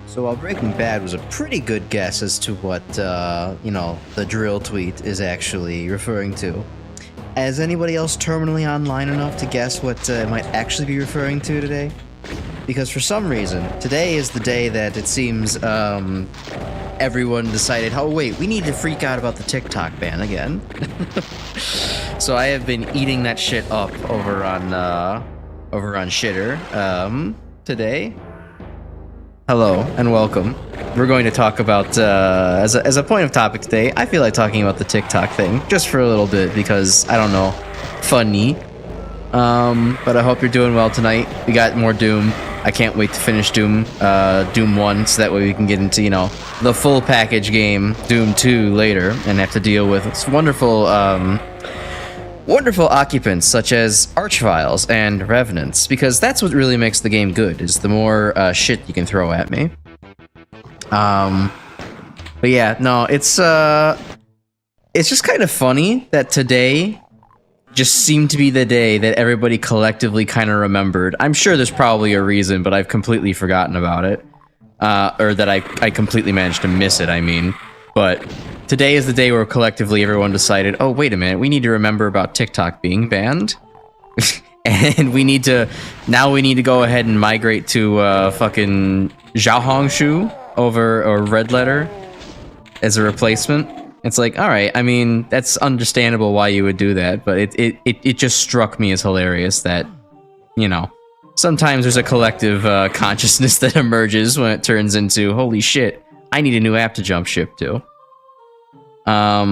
So while Breaking Bad was a pretty good guess as to what, you know, the drill tweet is actually referring to, is anybody else terminally online enough to guess what it might actually be referring to today? Because for some reason, today is the day that it seems everyone decided, oh wait, we need to freak out about the TikTok ban again. So I have been eating that shit up over on Shitter today. Hello and welcome. We're going to talk about, as a point of topic today, I feel like talking about the TikTok thing, just for a little bit, because, I don't know, funny. But I hope you're doing well tonight. We got more Doom. I can't wait to finish Doom 1, so that way we can get into, you know, the full package game, Doom 2, later, and have to deal with this wonderful, wonderful occupants such as Archviles and Revenants, because that's what really makes the game good, is the more shit you can throw at me. But yeah, no, it's just kind of funny that today just seemed to be the day that everybody collectively kind of remembered. I'm sure there's probably a reason, but I've completely forgotten about it. Or that I completely managed to miss it, I mean. But today is the day where collectively everyone decided, oh, wait a minute, we need to remember about TikTok being banned. And we need to go ahead and migrate to fucking Xiaohongshu or Red Letter as a replacement. It's like, all right, I mean, that's understandable why you would do that, but it just struck me as hilarious that, you know, sometimes there's a collective consciousness that emerges when it turns into, holy shit, I need a new app to jump ship to. I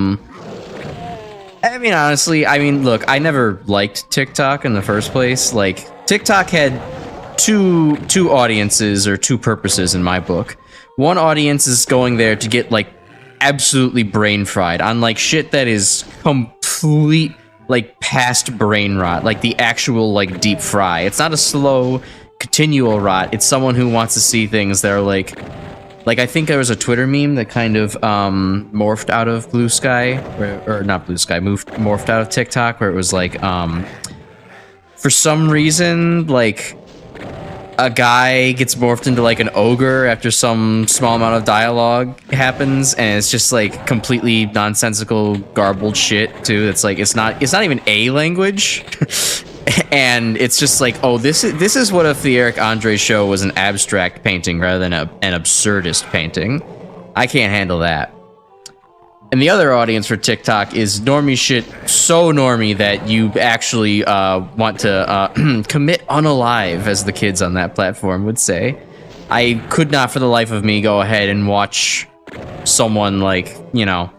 mean, honestly, look, I never liked TikTok in the first place. Like, TikTok had two audiences or two purposes in my book. One audience is going there to get, like, absolutely brain fried on, like, shit that is complete, like, past brain rot. Like, the actual, like, deep fry. It's not a slow, continual rot. It's someone who wants to see things that are, like, I think there was a Twitter meme that kind of morphed out of Blue Sky, or not Blue Sky, morphed out of TikTok, where it was like, for some reason, like, a guy gets morphed into like an ogre after some small amount of dialogue happens, and it's just like completely nonsensical, garbled shit too. It's like it's not even a language. And it's just like, oh, this is what if the Eric Andre show was an abstract painting rather than an absurdist painting. I can't handle that. And the other audience for TikTok is normie shit, so normie that you actually want to commit unalive, as the kids on that platform would say. I could not for the life of me go ahead and watch someone, like, you know,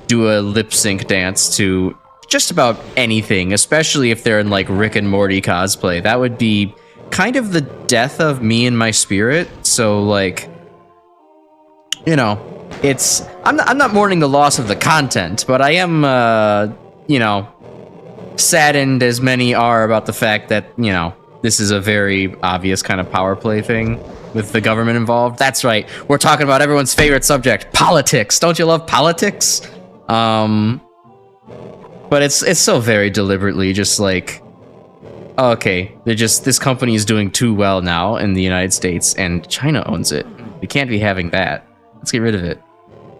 do a lip sync dance to just about anything, especially if they're in like Rick and Morty cosplay. That would be kind of the death of me and my spirit. So, like, you know, I'm not mourning the loss of the content, but I am you know, saddened, as many are, about the fact that, you know, this is a very obvious kind of power play thing with the government involved. That's right, we're talking about everyone's favorite subject, politics. Don't you love politics? But it's so very deliberately just like, okay, this company is doing too well now in the United States, and China owns it. We can't be having that. Let's get rid of it.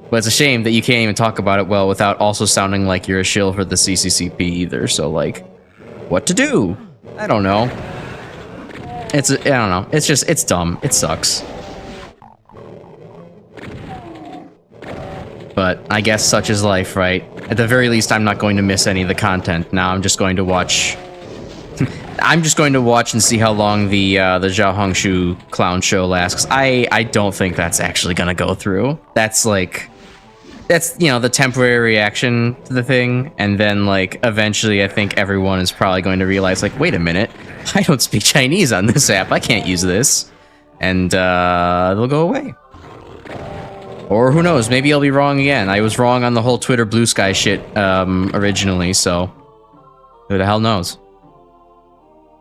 But it's a shame that you can't even talk about it well without also sounding like you're a shill for the CCCP either. So, like, what to do? I don't know. I don't know. It's dumb. It sucks. But I guess such is life, right? At the very least, I'm not going to miss any of the content. Now I'm just going to watch... I'm just going to watch and see how long the Xiaohongshu clown show lasts. I don't think that's actually going to go through. That's, like... That's, you know, the temporary reaction to the thing. And then, like, eventually I think everyone is probably going to realize, like, wait a minute. I don't speak Chinese on this app. I can't use this. And, they'll go away. Or who knows, maybe I'll be wrong again. I was wrong on the whole Twitter Blue Sky shit originally, so who the hell knows?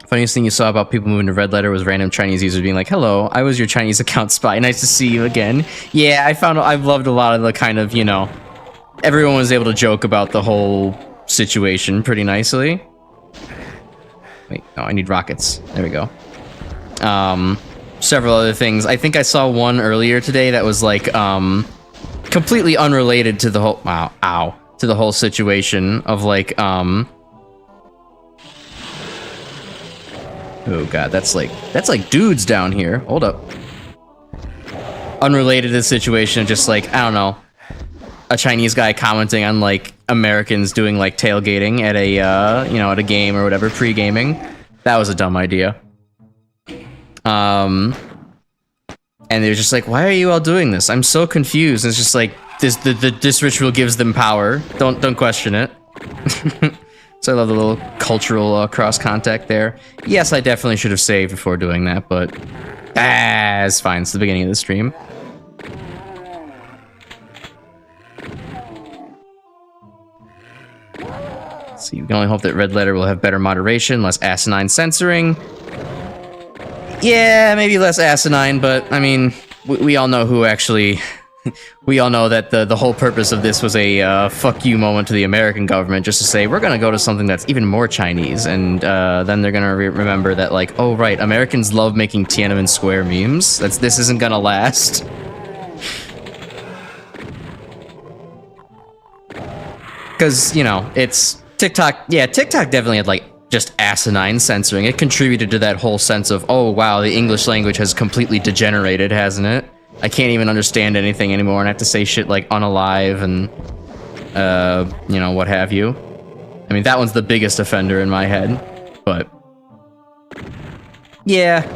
Funniest thing you saw about people moving to Red Letter was random Chinese users being like, hello, I was your Chinese account spy. Nice to see you again. Yeah, I've loved a lot of the kind of, you know, everyone was able to joke about the whole situation pretty nicely. Wait, no, I need rockets. There we go. Several other things. I think I saw one earlier today that was like completely unrelated to the whole to the whole situation of like oh god, that's like dudes down here. Hold up. Unrelated to the situation, just like, I don't know, a Chinese guy commenting on like Americans doing like tailgating at a you know, at a game or whatever, pre-gaming. That was a dumb idea. And they're just like, why are you all doing this? I'm so confused. And it's just like, this ritual gives them power. Don't question it. So I love the little cultural cross contact there. Yes, I definitely should have saved before doing that, but it's fine. It's the beginning of the stream. So you can only hope that Red Letter will have better moderation, less asinine censoring. Yeah, maybe less asinine, but I mean, we all know who actually... We all know that the whole purpose of this was a fuck you moment to the American government, just to say, we're gonna go to something that's even more Chinese, and then they're gonna remember that, like, oh right, Americans love making Tiananmen Square memes. This isn't gonna last. Because, you know, it's TikTok. Yeah, TikTok definitely had like just asinine censoring. It contributed to that whole sense of, oh wow, the English language has completely degenerated, hasn't it? I can't even understand anything anymore and I have to say shit like unalive and, you know, what have you. I mean, that one's the biggest offender in my head, but yeah.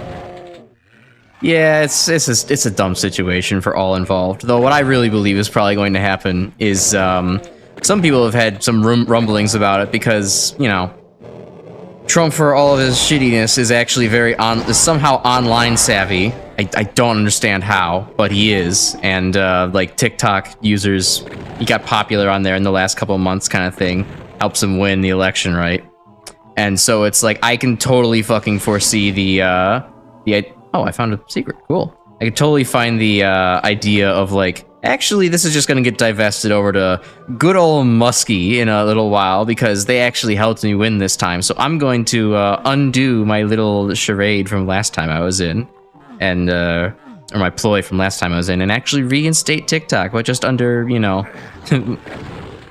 Yeah, it's a dumb situation for all involved. Though what I really believe is probably going to happen is some people have had some rumblings about it because, you know, Trump, for all of his shittiness, is actually is somehow online savvy. I don't understand how, but he is. And like TikTok users, he got popular on there in the last couple of months, kind of thing, helps him win the election, right? And so it's like I can totally fucking foresee the oh, I found a secret. Cool. I could totally find the idea of like, actually, this is just going to get divested over to good old Muskie in a little while because they actually helped me win this time. So I'm going to undo my little charade from last time I was in, and or my ploy from last time I was in, and actually reinstate TikTok, but just under, you know,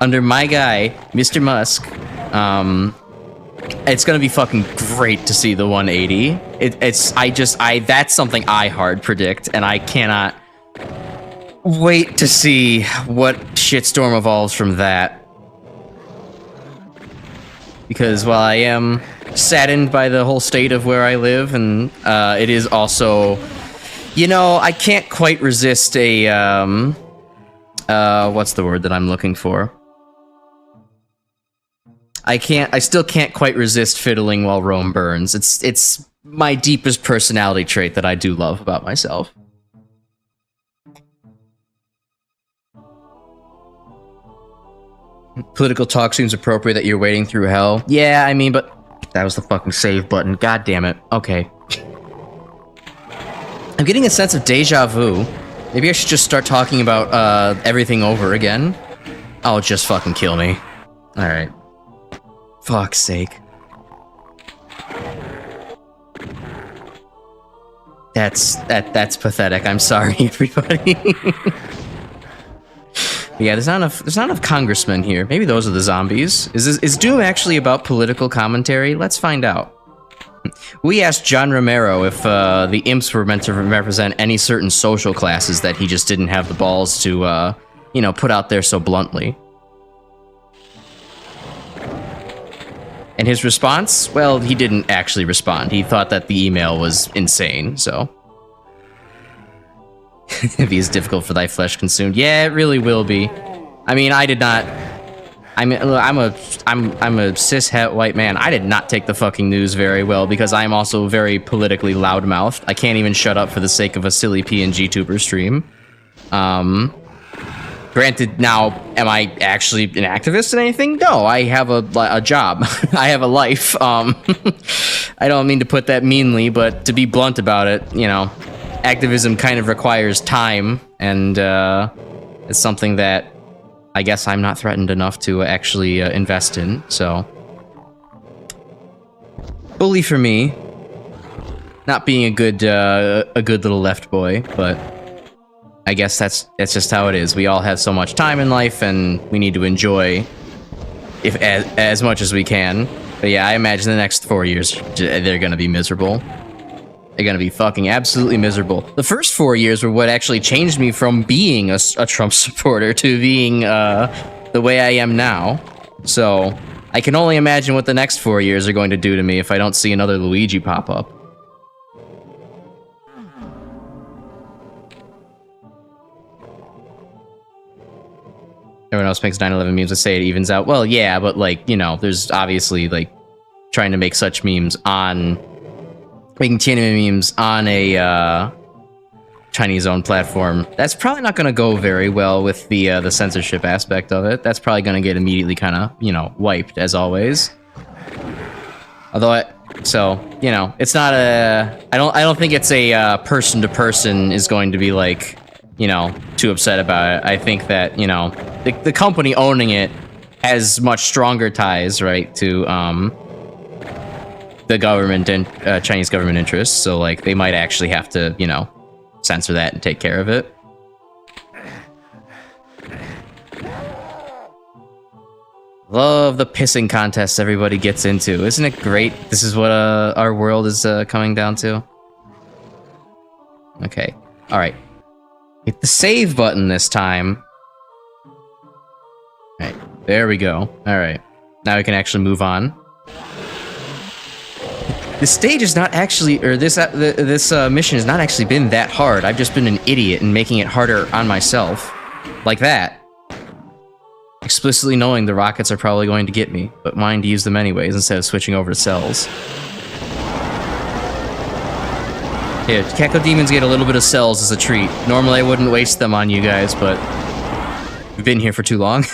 under my guy, Mr. Musk. It's gonna be fucking great to see the 180. That's something I hard predict, and I cannot wait to see what shitstorm evolves from that. Because while I am saddened by the whole state of where I live, and it is also, you know, I can't quite resist a what's the word that I'm looking for? I still can't quite resist fiddling while Rome burns. It's my deepest personality trait that I do love about myself. Political talk seems appropriate that you're wading through hell. Yeah, I mean, but that was the fucking save button. God damn it. Okay. I'm getting a sense of deja vu. Maybe I should just start talking about everything over again. Oh, just fucking kill me. Alright. Fuck's sake. That's pathetic. I'm sorry, everybody. Yeah, there's not enough congressmen here. Maybe those are the zombies. Is Doom actually about political commentary? Let's find out. We asked John Romero if the imps were meant to represent any certain social classes that he just didn't have the balls to, you know, put out there so bluntly. And his response? Well, he didn't actually respond. He thought that the email was insane, so. It'd be as difficult for thy flesh consumed. Yeah, it really will be. I mean, I did not. I'm a cis-het white man. I did not take the fucking news very well because I'm also very politically loudmouthed. I can't even shut up for the sake of a silly PNGTuber stream. Granted, now, am I actually an activist in anything? No, I have a job. I have a life. I don't mean to put that meanly, but to be blunt about it, you know, activism kind of requires time, and it's something that I guess I'm not threatened enough to actually invest in, so. Bully for me. Not being a good little left boy, but I guess that's just how it is. We all have so much time in life, and we need to enjoy as much as we can. But yeah, I imagine the next 4 years, they're gonna be miserable. They're gonna be fucking absolutely miserable. The first 4 years were what actually changed me from being a Trump supporter to being the way I am now. So I can only imagine what the next 4 years are going to do to me if I don't see another Luigi pop up. Everyone else makes 9/11 memes that say it evens out. Well, yeah, but like, you know, there's obviously like trying to make such memes on making Tiananmen memes on a Chinese-owned platform. That's probably not going to go very well with the censorship aspect of it. That's probably going to get immediately kind of, you know, wiped as always. Although, so you know, it's not a. I don't think it's a person to person is going to be like, you know, too upset about it. I think that, you know, the company owning it has much stronger ties, right, to the government and Chinese government interests. So like they might actually have to, you know, censor that and take care of it. Love the pissing contests everybody gets into. Isn't it great? This is what our world is coming down to. Okay. Alright. Hit the save button this time. Alright. There we go. Alright. Now we can actually move on. This stage is not actually, or this mission has not actually been that hard. I've just been an idiot and making it harder on myself. Like that. Explicitly knowing the rockets are probably going to get me, but wanting to use them anyways instead of switching over to cells. Here, Keko Demons get a little bit of cells as a treat. Normally I wouldn't waste them on you guys, but we've been here for too long.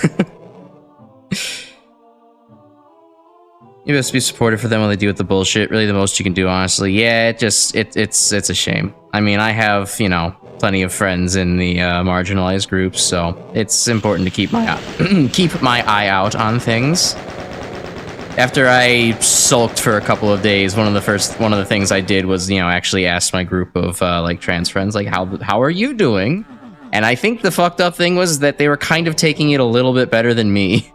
You best be supportive for them when they deal with the bullshit. Really the most you can do, honestly. Yeah, it's a shame. I mean, I have, you know, plenty of friends in the marginalized groups, so it's important to keep my eye out on things. After I sulked for a couple of days, one of the things I did was, you know, actually ask my group of like trans friends, like, how are you doing? And I think the fucked up thing was that they were kind of taking it a little bit better than me.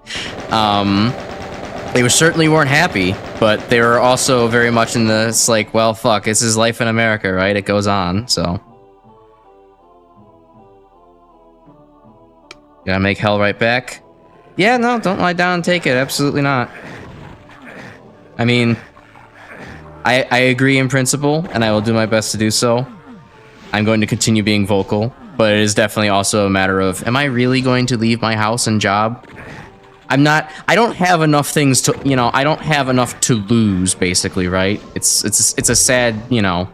They certainly weren't happy, but they were also very much in this, like, well, fuck, this is life in America, right? It goes on, so. Gotta make hell right back. Yeah, no, don't lie down and take it. Absolutely not. I mean, I agree in principle, and I will do my best to do so. I'm going to continue being vocal, but it is definitely also a matter of, am I really going to leave my house and job? I don't have enough things to, you know, I don't have enough to lose, basically, right? It's a sad, you know,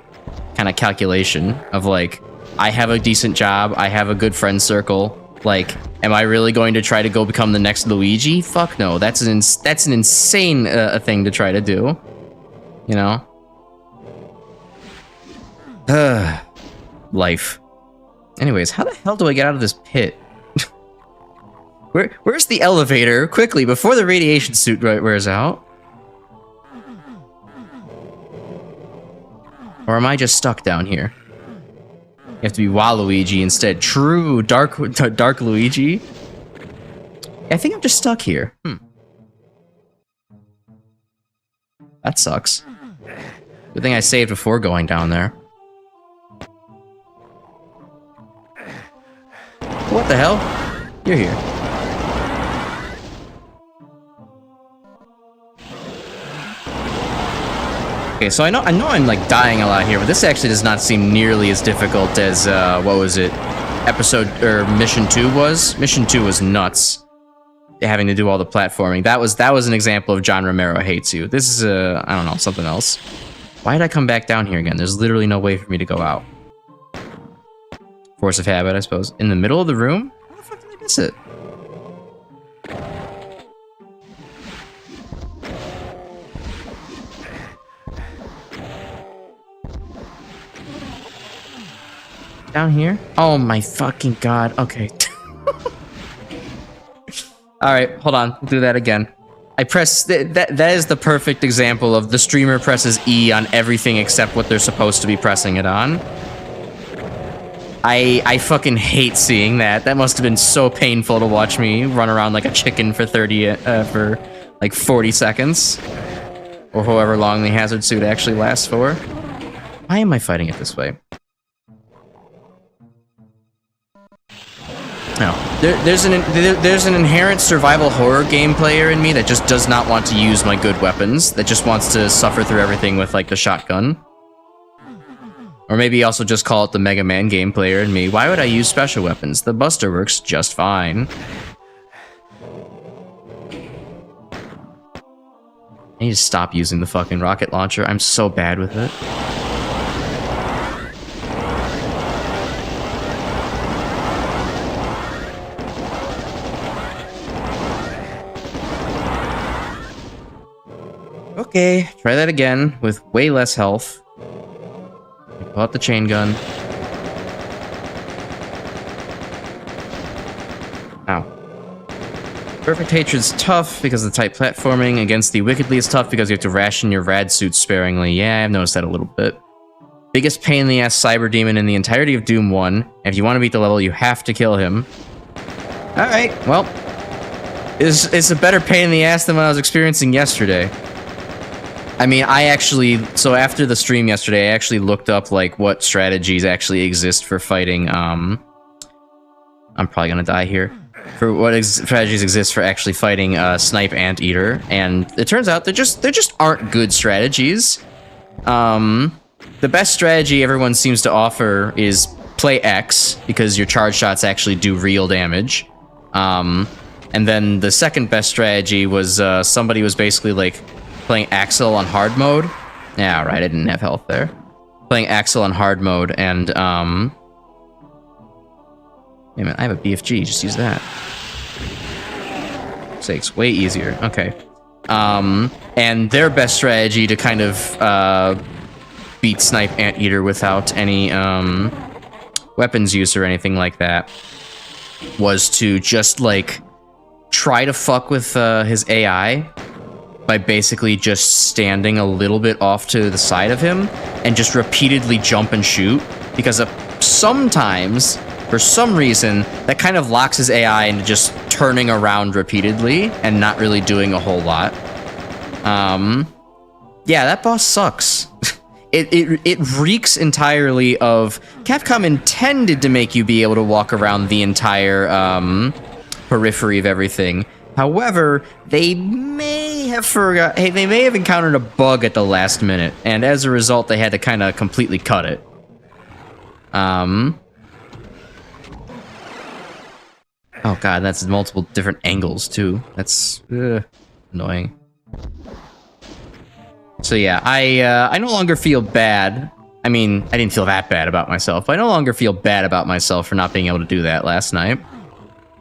kind of calculation of, like, I have a decent job, I have a good friend circle, like, am I really going to try to go become the next Luigi? Fuck no, that's an insane thing to try to do, you know? Life. Anyways, how the hell do I get out of this pit? Where's the elevator? Quickly, before the radiation suit wears out. Or am I just stuck down here? You have to be Waluigi instead. True, dark Luigi. I think I'm just stuck here. That sucks. Good thing I saved before going down there. What the hell? You're here. Okay, so I know I'm like dying a lot here, but this actually does not seem nearly as difficult as what was it? Mission 2 was? Mission 2 was nuts. Having to do all the platforming. That was an example of John Romero hates you. This is I don't know, something else. Why did I come back down here again? There's literally no way for me to go out. Force of habit, I suppose. In the middle of the room? How the fuck did I miss it? Down here? Oh my fucking god. Okay. Alright, hold on. We'll do that again. I press... That is the perfect example of the streamer presses E on everything except what they're supposed to be pressing it on. I fucking hate seeing that. That must have been so painful to watch me run around like a chicken for for like 40 seconds. Or however long the hazard suit actually lasts for. Why am I fighting it this way? No. There's an inherent survival horror game player in me that just does not want to use my good weapons. That just wants to suffer through everything with, like, the shotgun. Or maybe also just call it the Mega Man game player in me. Why would I use special weapons? The Buster works just fine. I need to stop using the fucking rocket launcher. I'm so bad with it. Okay, try that again with way less health. Pull out the chain gun. Ow. Perfect Hatred's tough because of the tight platforming. Against the Wickedly is tough because you have to ration your rad suit sparingly. Yeah, I've noticed that a little bit. Biggest pain in the ass cyber demon in the entirety of Doom 1. And if you want to beat the level, you have to kill him. Alright, well. It's a better pain in the ass than what I was experiencing yesterday. I mean, so after the stream yesterday, I actually looked up, like, what strategies actually exist for fighting, I'm probably gonna die here. For what strategies exist for actually fighting, Snipe Anteater, and it turns out there just aren't good strategies. The best strategy everyone seems to offer is play X, because your charge shots actually do real damage. And then the second best strategy was, somebody was basically, like, playing Axel on hard mode. Yeah, right, I didn't have health there. Playing Axel on hard mode, and, wait a minute, I have a BFG, just use that. Sakes, way easier, okay. And their best strategy to kind of, beat Snipe Anteater without any, weapons use or anything like that was to just, like, try to fuck with, his AI by basically just standing a little bit off to the side of him and just repeatedly jump and shoot, because sometimes, for some reason, that kind of locks his AI into just turning around repeatedly and not really doing a whole lot. Yeah, that boss sucks. It reeks entirely of... Capcom intended to make you be able to walk around the entire periphery of everything. However, they may have they may have encountered a bug at the last minute, and as a result, they had to kind of completely cut it. Oh god, that's multiple different angles too. That's annoying. So yeah, I no longer feel bad. I mean, I didn't feel that bad about myself, but I no longer feel bad about myself for not being able to do that last night.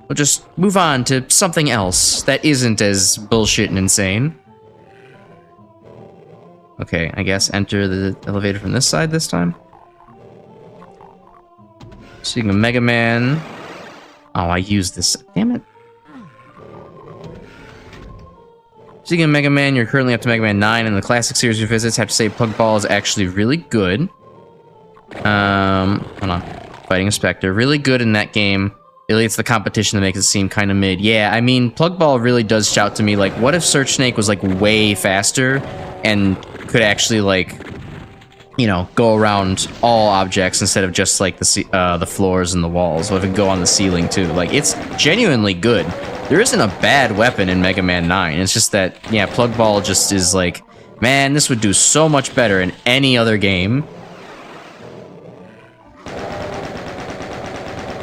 We'll just move on to something else that isn't as bullshit and insane. Okay, I guess enter the elevator from this side this time. Seeing a Mega Man. Oh, I used this. Damn it. Speaking of Mega Man, you're currently up to Mega Man 9, and the classic series revisits. Have to say, Plug Ball is actually really good. Hold on. Fighting a Spectre. Really good in that game. Really, it's the competition that makes it seem kind of mid. Yeah, I mean, Plug Ball really does shout to me, like, what if Search Snake was, like, way faster and could actually, like, you know, go around all objects instead of just, like, the floors and the walls. So if it could go on the ceiling, too. Like, it's genuinely good. There isn't a bad weapon in Mega Man 9. It's just that, yeah, Plug Ball just is like, man, this would do so much better in any other game.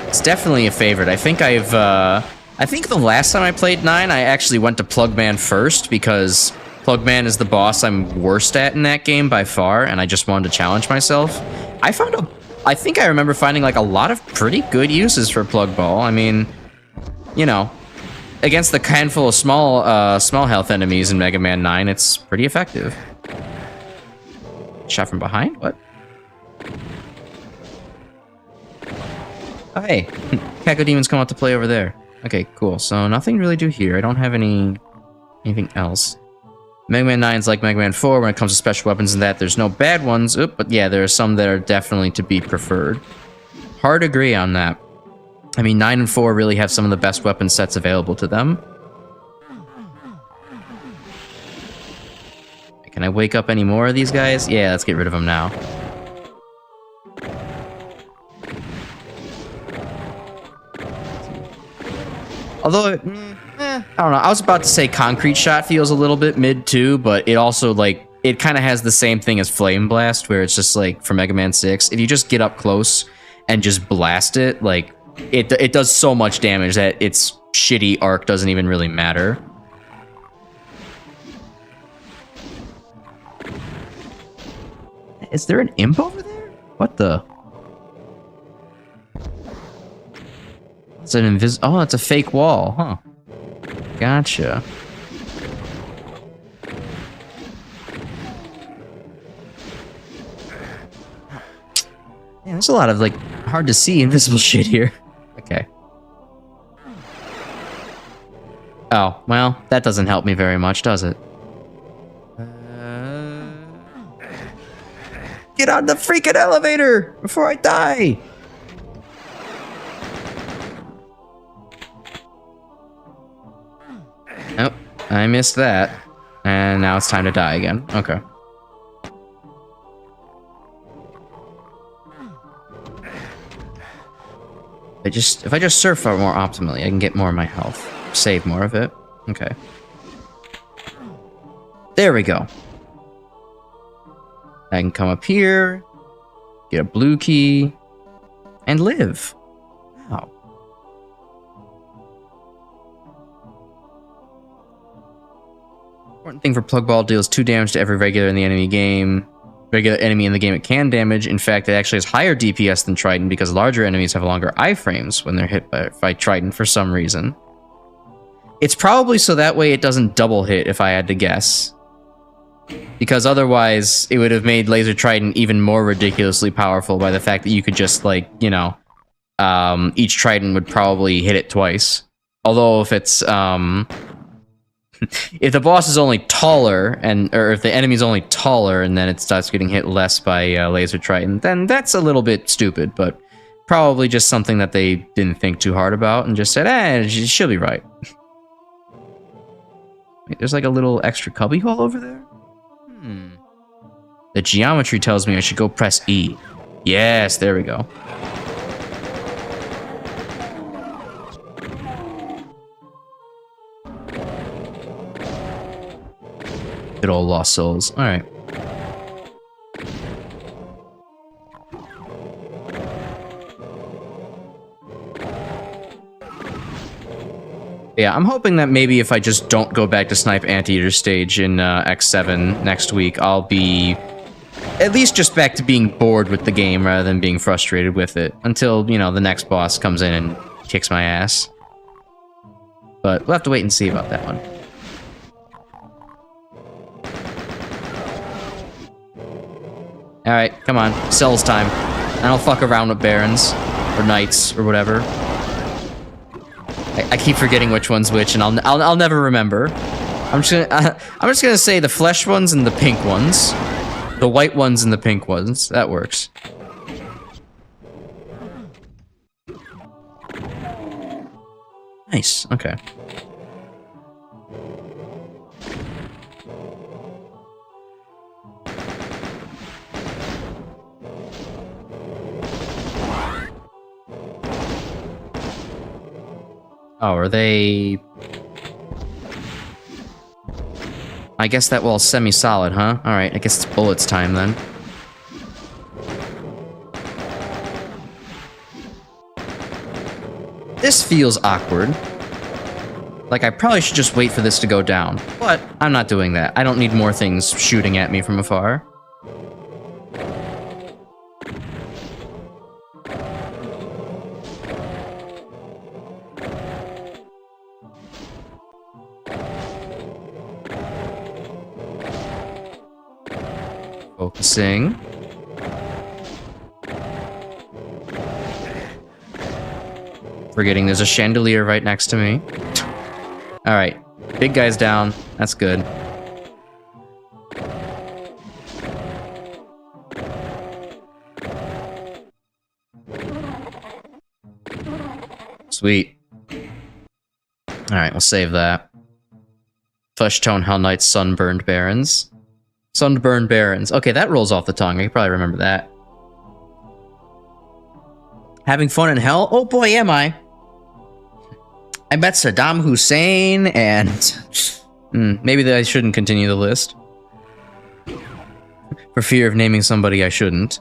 It's definitely a favorite. I think I think the last time I played 9, I actually went to Plugman first, because Plugman is the boss I'm worst at in that game by far, and I just wanted to challenge myself. I think I remember finding, like, a lot of pretty good uses for Plug Ball. I mean, you know, against the handful of small health enemies in Mega Man 9, it's pretty effective. Shot from behind? What? Oh, hey. Caco Demons come out to play over there. Okay, cool. So nothing really to do here. I don't have anything else. Mega Man 9's like Mega Man 4 when it comes to special weapons and that. There's no bad ones. Oop, but yeah, there are some that are definitely to be preferred. Hard to agree on that. I mean, 9 and 4 really have some of the best weapon sets available to them. Can I wake up any more of these guys? Yeah, let's get rid of them now. Although, I don't know. I was about to say Concrete Shot feels a little bit mid too, but it also, like, it kind of has the same thing as Flame Blast, where it's just like, for Mega Man 6, if you just get up close and just blast it, like, it does so much damage that its shitty arc doesn't even really matter. Is there an imp over there? What the? It's an oh, it's a fake wall, huh? Gotcha. Man, there's a lot of, like, hard to see invisible shit here. Okay. Oh, well, that doesn't help me very much, does it? Get on the freaking elevator before I die! I missed that. And now it's time to die again. Okay. If I just surf more optimally, I can get more of my health. Save more of it. Okay. There we go. I can come up here, get a blue key, and live. Wow. Important thing for Plug Ball, deals 2 damage to every regular enemy in the game it can damage. In fact, it actually has higher DPS than Trident because larger enemies have longer iframes when they're hit by Trident for some reason. It's probably so that way it doesn't double hit, if I had to guess. Because otherwise, it would have made Laser Trident even more ridiculously powerful by the fact that you could just, like, you know, each Trident would probably hit it twice. Although if it's, if the boss is only taller, or if the enemy's only taller and then it starts getting hit less by Laser Trident, then that's a little bit stupid, but probably just something that they didn't think too hard about and just said, she'll be right. Wait, there's like a little extra cubbyhole over there? The geometry tells me I should go press E. Yes, there we go. Good old Lost Souls. Alright. Yeah, I'm hoping that maybe if I just don't go back to Snipe Anteater stage in X7 next week, I'll be at least just back to being bored with the game rather than being frustrated with it. Until, you know, the next boss comes in and kicks my ass. But we'll have to wait and see about that one. Alright, come on. Cells time. I don't fuck around with Barons. Or Knights, or whatever. I keep forgetting which one's which, and I'll never remember. I'm just gonna say the flesh ones and the pink ones. The white ones and the pink ones. That works. Nice, okay. Oh, are they... I guess that wall's semi-solid, huh? Alright, I guess it's bullets time then. This feels awkward. Like, I probably should just wait for this to go down. But I'm not doing that. I don't need more things shooting at me from afar. Focusing. Forgetting there's a chandelier right next to me. Alright. Big guy's down. That's good. Sweet. Alright, we'll save that. Flesh Tone Hell Knights Sunburned Barons. Sunburned Barons. Okay, that rolls off the tongue. I can probably remember that. Having fun in hell? Oh boy, am I. I met Saddam Hussein and... maybe I shouldn't continue the list. For fear of naming somebody I shouldn't.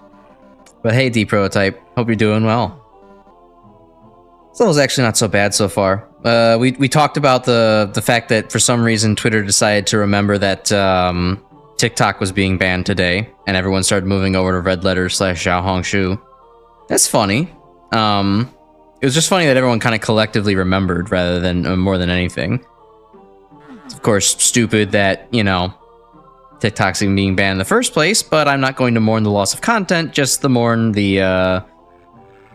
But hey, D-Prototype. Hope you're doing well. This level's actually not so bad so far. We talked about the fact that for some reason Twitter decided to remember that TikTok was being banned today, and everyone started moving over to Red Letter / Xiaohongshu. That's funny. It was just funny that everyone kind of collectively remembered rather than more than anything. It's of course stupid that, you know, TikTok's even being banned in the first place, but I'm not going to mourn the loss of content, just to mourn the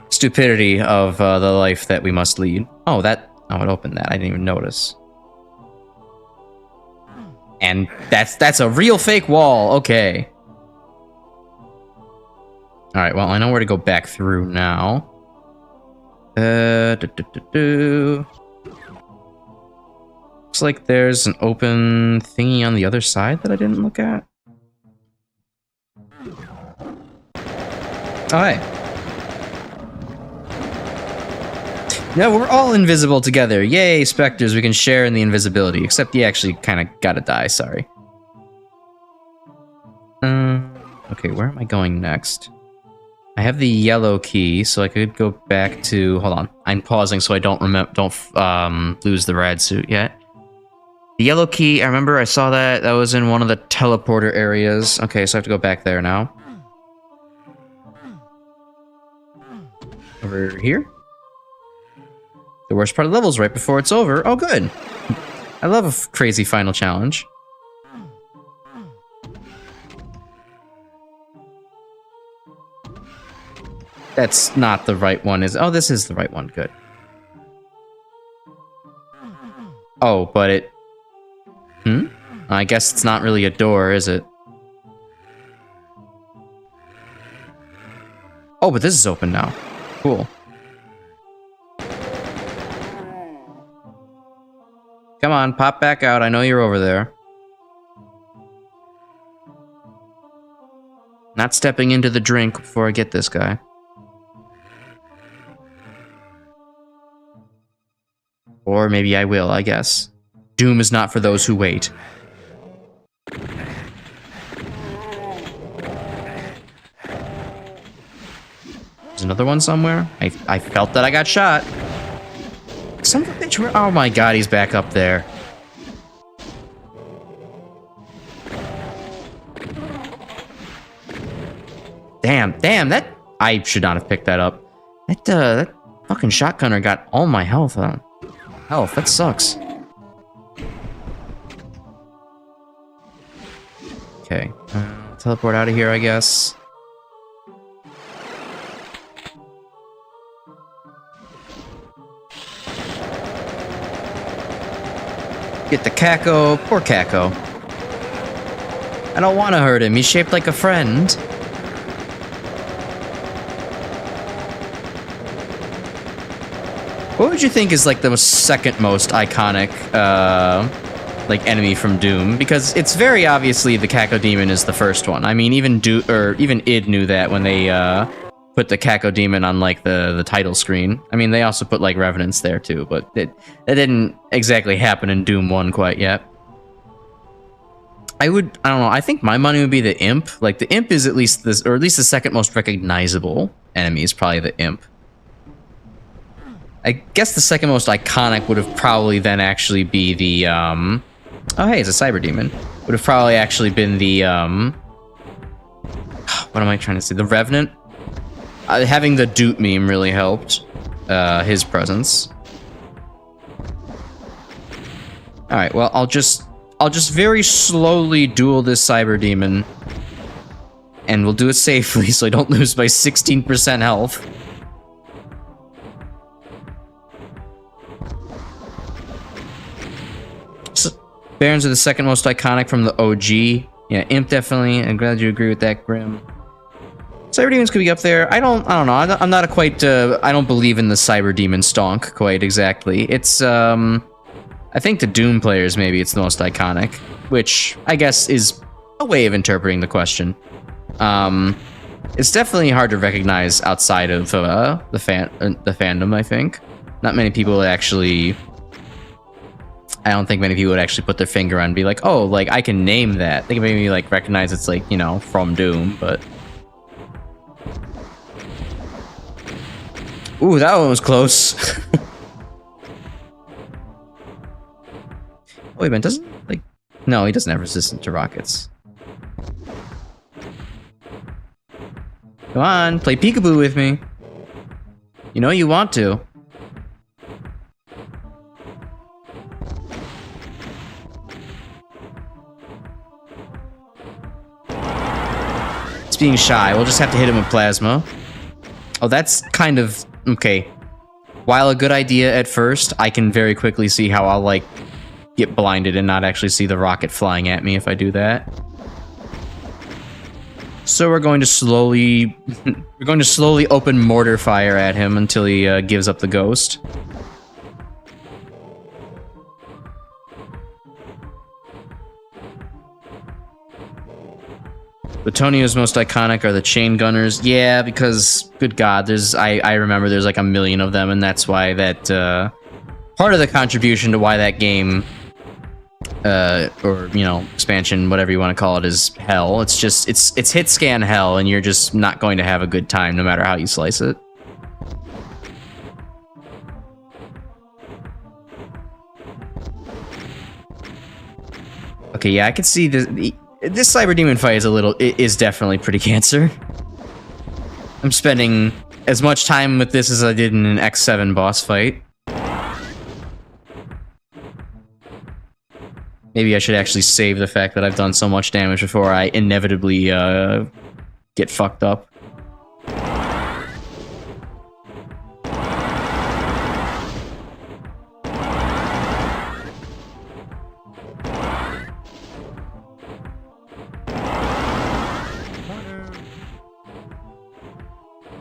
stupidity of the life that we must lead. Oh, it opened that. I didn't even notice. And that's a real fake wall. Okay. Alright, well, I know where to go back through now. Looks Looks like there's an open thingy on the other side that I didn't look at. Oh, hey. No, we're all invisible together. Yay, specters, we can share in the invisibility. Except you actually kind of gotta die, sorry. Okay, where am I going next? I have the yellow key, so I could go back to... Hold on, I'm pausing so I don't lose the rad suit yet. The yellow key, I remember I saw that. That was in one of the teleporter areas. Okay, so I have to go back there now. Over here? The worst part of the level is right before it's over. Oh, good. I love a crazy final challenge. That's not the right one, is... Oh, this is the right one. Good. Oh, but it... I guess it's not really a door, is it? Oh, but this is open now. Cool. Come on, pop back out. I know you're over there. Not stepping into the drink before I get this guy. Or maybe I will, I guess. Doom is not for those who wait. There's another one somewhere. I felt that I got shot. Son of a bitch, where... Oh my god, he's back up there. Damn, that... I should not have picked that up. That fucking shotgunner got all my health on. Health, that sucks. Okay, teleport out of here, I guess. Get the Caco. Poor Caco. I don't want to hurt him. He's shaped like a friend. What would you think is like the second most iconic like enemy from Doom? Because it's very obviously the Caco Demon is the first one. I mean, even id knew that when they put the Caco Demon on like the title screen. I mean, they also put like Revenants there too, but that didn't exactly happen in Doom 1 quite yet. I don't know, I think my money would be the Imp. Like the Imp is at least this, or at least the second most recognizable enemy is probably the Imp. I guess the second most iconic would have probably then actually be the, oh hey, it's a Cyber Demon. Would have probably actually been the, what am I trying to say? The Revenant? Having the Doot meme really helped, his presence. Alright, well, I'll just very slowly duel this Cyber Demon. And we'll do it safely so I don't lose my 16% health. Barons are the second most iconic from the OG. Yeah, Imp definitely. I'm glad you agree with that, Grim. Cyber Demons could be up there. I don't know. I'm not a quite. I don't believe in the Cyber Demon stonk quite exactly. It's I think to Doom players maybe it's the most iconic, which I guess is a way of interpreting the question. It's definitely hard to recognize outside of the fandom. I think not many people would actually. I don't think many people would actually put their finger on and be like, oh, like, I can name that. They can maybe, like, recognize it's, like, you know, from Doom, but... Ooh, that one was close. Wait a minute, doesn't, like... No, he doesn't have resistance to rockets. Come on, play peekaboo with me. You know you want to. Being shy, we'll just have to hit him with plasma. Oh, that's kind of okay. While a good idea at first, I can very quickly see how I'll like get blinded and not actually see the rocket flying at me if I do that. So we're going to slowly open mortar fire at him until he gives up the ghost. Plutonio's most iconic are the chain gunners. Yeah, because good God, I remember there's like a million of them, and that's why that part of the contribution to why that game or you know, expansion, whatever you want to call it, is hell. It's just it's hit scan hell, and you're just not going to have a good time no matter how you slice it. Okay, yeah, I can see this Cyber Demon fight is definitely pretty cancer. I'm spending as much time with this as I did in an X7 boss fight. Maybe I should actually save the fact that I've done so much damage before I inevitably get fucked up.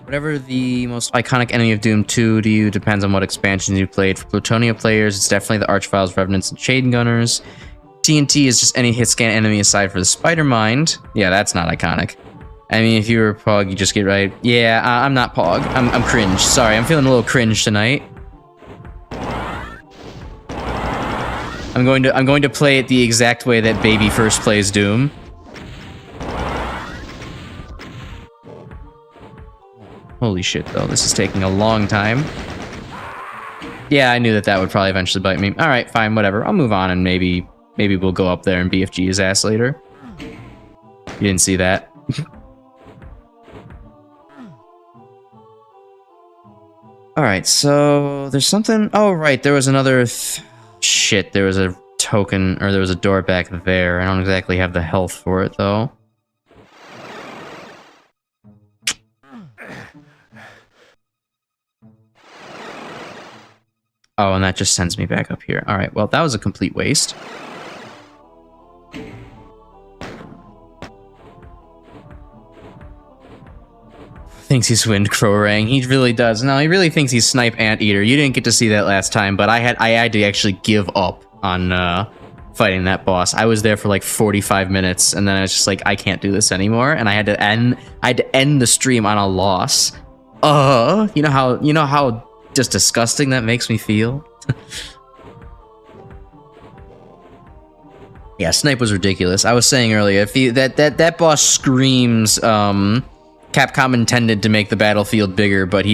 Whatever the most iconic enemy of Doom 2 to you depends on what expansions you played. For Plutonia players, it's definitely the Archviles, Revenants, and Chain Gunners. TNT is just any hit scan enemy aside for the Spider Mind. Yeah, that's not iconic. I mean, if you were Pog, you just get right. Yeah, I'm not Pog. I'm cringe. Sorry, I'm feeling a little cringe tonight. I'm going to play it the exact way that Baby first plays Doom. Holy shit, though. This is taking a long time. Yeah, I knew that would probably eventually bite me. Alright, fine, whatever. I'll move on and maybe we'll go up there and BFG his ass later. You didn't see that. Alright, so there's something... Oh, right, there was another... Shit, there was a token, or there was a door back there. I don't exactly have the health for it, though. Oh, and that just sends me back up here. Alright, well, that was a complete waste. Thinks he's Wind Crowrang. He really does. No, he really thinks he's Snipe Anteater. You didn't get to see that last time, but I had to actually give up on fighting that boss. I was there for like 45 minutes, and then I was just like, I can't do this anymore, and I had to end the stream on a loss. You know how just disgusting that makes me feel? Yeah, Snipe was ridiculous. I was saying earlier, if that boss screams, Capcom intended to make the battlefield bigger, but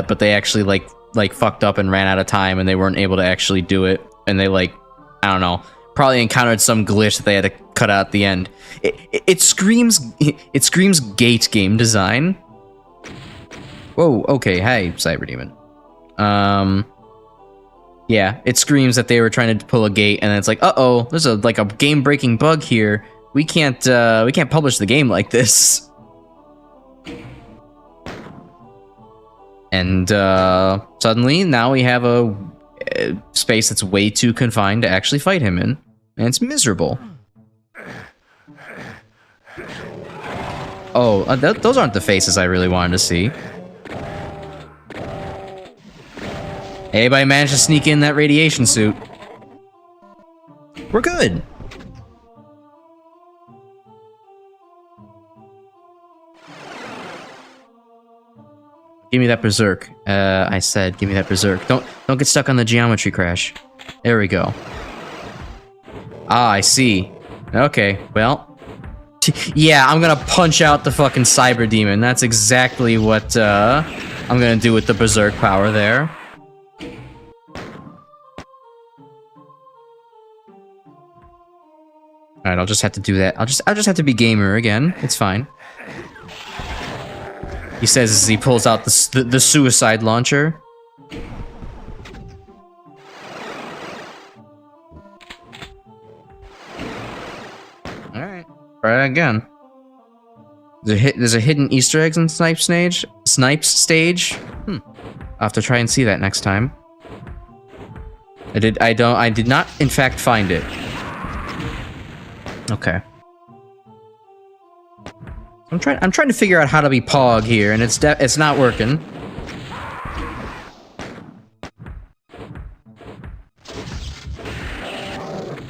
but they actually like fucked up and ran out of time, and they weren't able to actually do it, and they I don't know, probably encountered some glitch that they had to cut out at the end. It screams gate game design. Whoa, okay, hey, Cyber Demon. Yeah, it screams that they were trying to pull a gate, and then it's like, uh-oh, there's a game-breaking bug here. We can't publish the game like this. And suddenly, now we have a space that's way too confined to actually fight him in, and it's miserable. Oh, those aren't the faces I really wanted to see. Anybody managed to sneak in that radiation suit? We're good. Give me that berserk. I said, give me that berserk. Don't get stuck on the geometry crash. There we go. Ah, I see. Okay, well. Yeah, I'm gonna punch out the fucking Cyber Demon. That's exactly what I'm gonna do with the berserk power there. Alright, I'll just have to do that. I'll just have to be gamer again. It's fine. He says as he pulls out the suicide launcher. Alright. Try it again. There's a hidden Easter eggs in Snipes stage. I'll have to try and see that next time. I did not in fact find it. Okay. I'm trying to figure out how to be Pog here, and it's not working.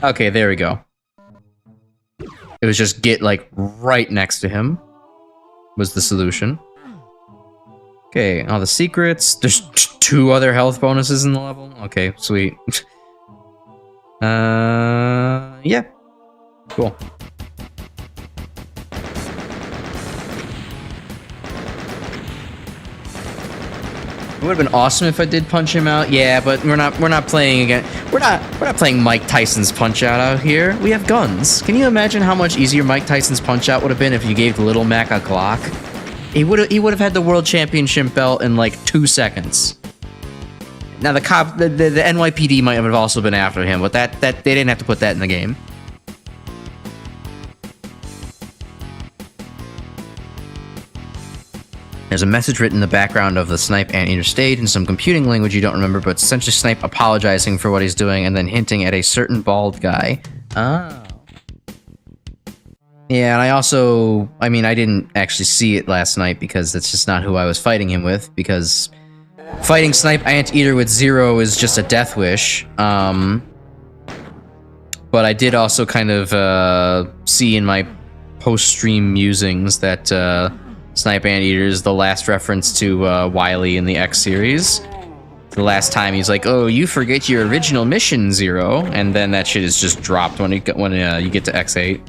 Okay, there we go. It was just get like right next to him was the solution. Okay, all the secrets. There's 2 other health bonuses in the level. Okay, sweet. Yeah. Cool. It would have been awesome if I did punch him out. Yeah, but we're not playing again. We're not playing Mike Tyson's Punch Out out here. We have guns. Can you imagine how much easier Mike Tyson's Punch Out would have been if you gave Little Mac a Glock? He would have had the world championship belt in like 2 seconds. Now the NYPD might have also been after him, but that they didn't have to put that in the game. There's a message written in the background of the Snipe Anteater stage in some computing language you don't remember, but it's essentially Snipe apologizing for what he's doing and then hinting at a certain bald guy. Oh. Yeah, and I mean, I didn't actually see it last night because that's just not who I was fighting him with, because fighting Snipe Anteater with 0 is just a death wish. But I did also kind of see in my post-stream musings that Snipe Anteater is the last reference to Wily in the X series. The last time he's like, "Oh, you forget your original mission, 0," and then that shit is just dropped when you get to X8.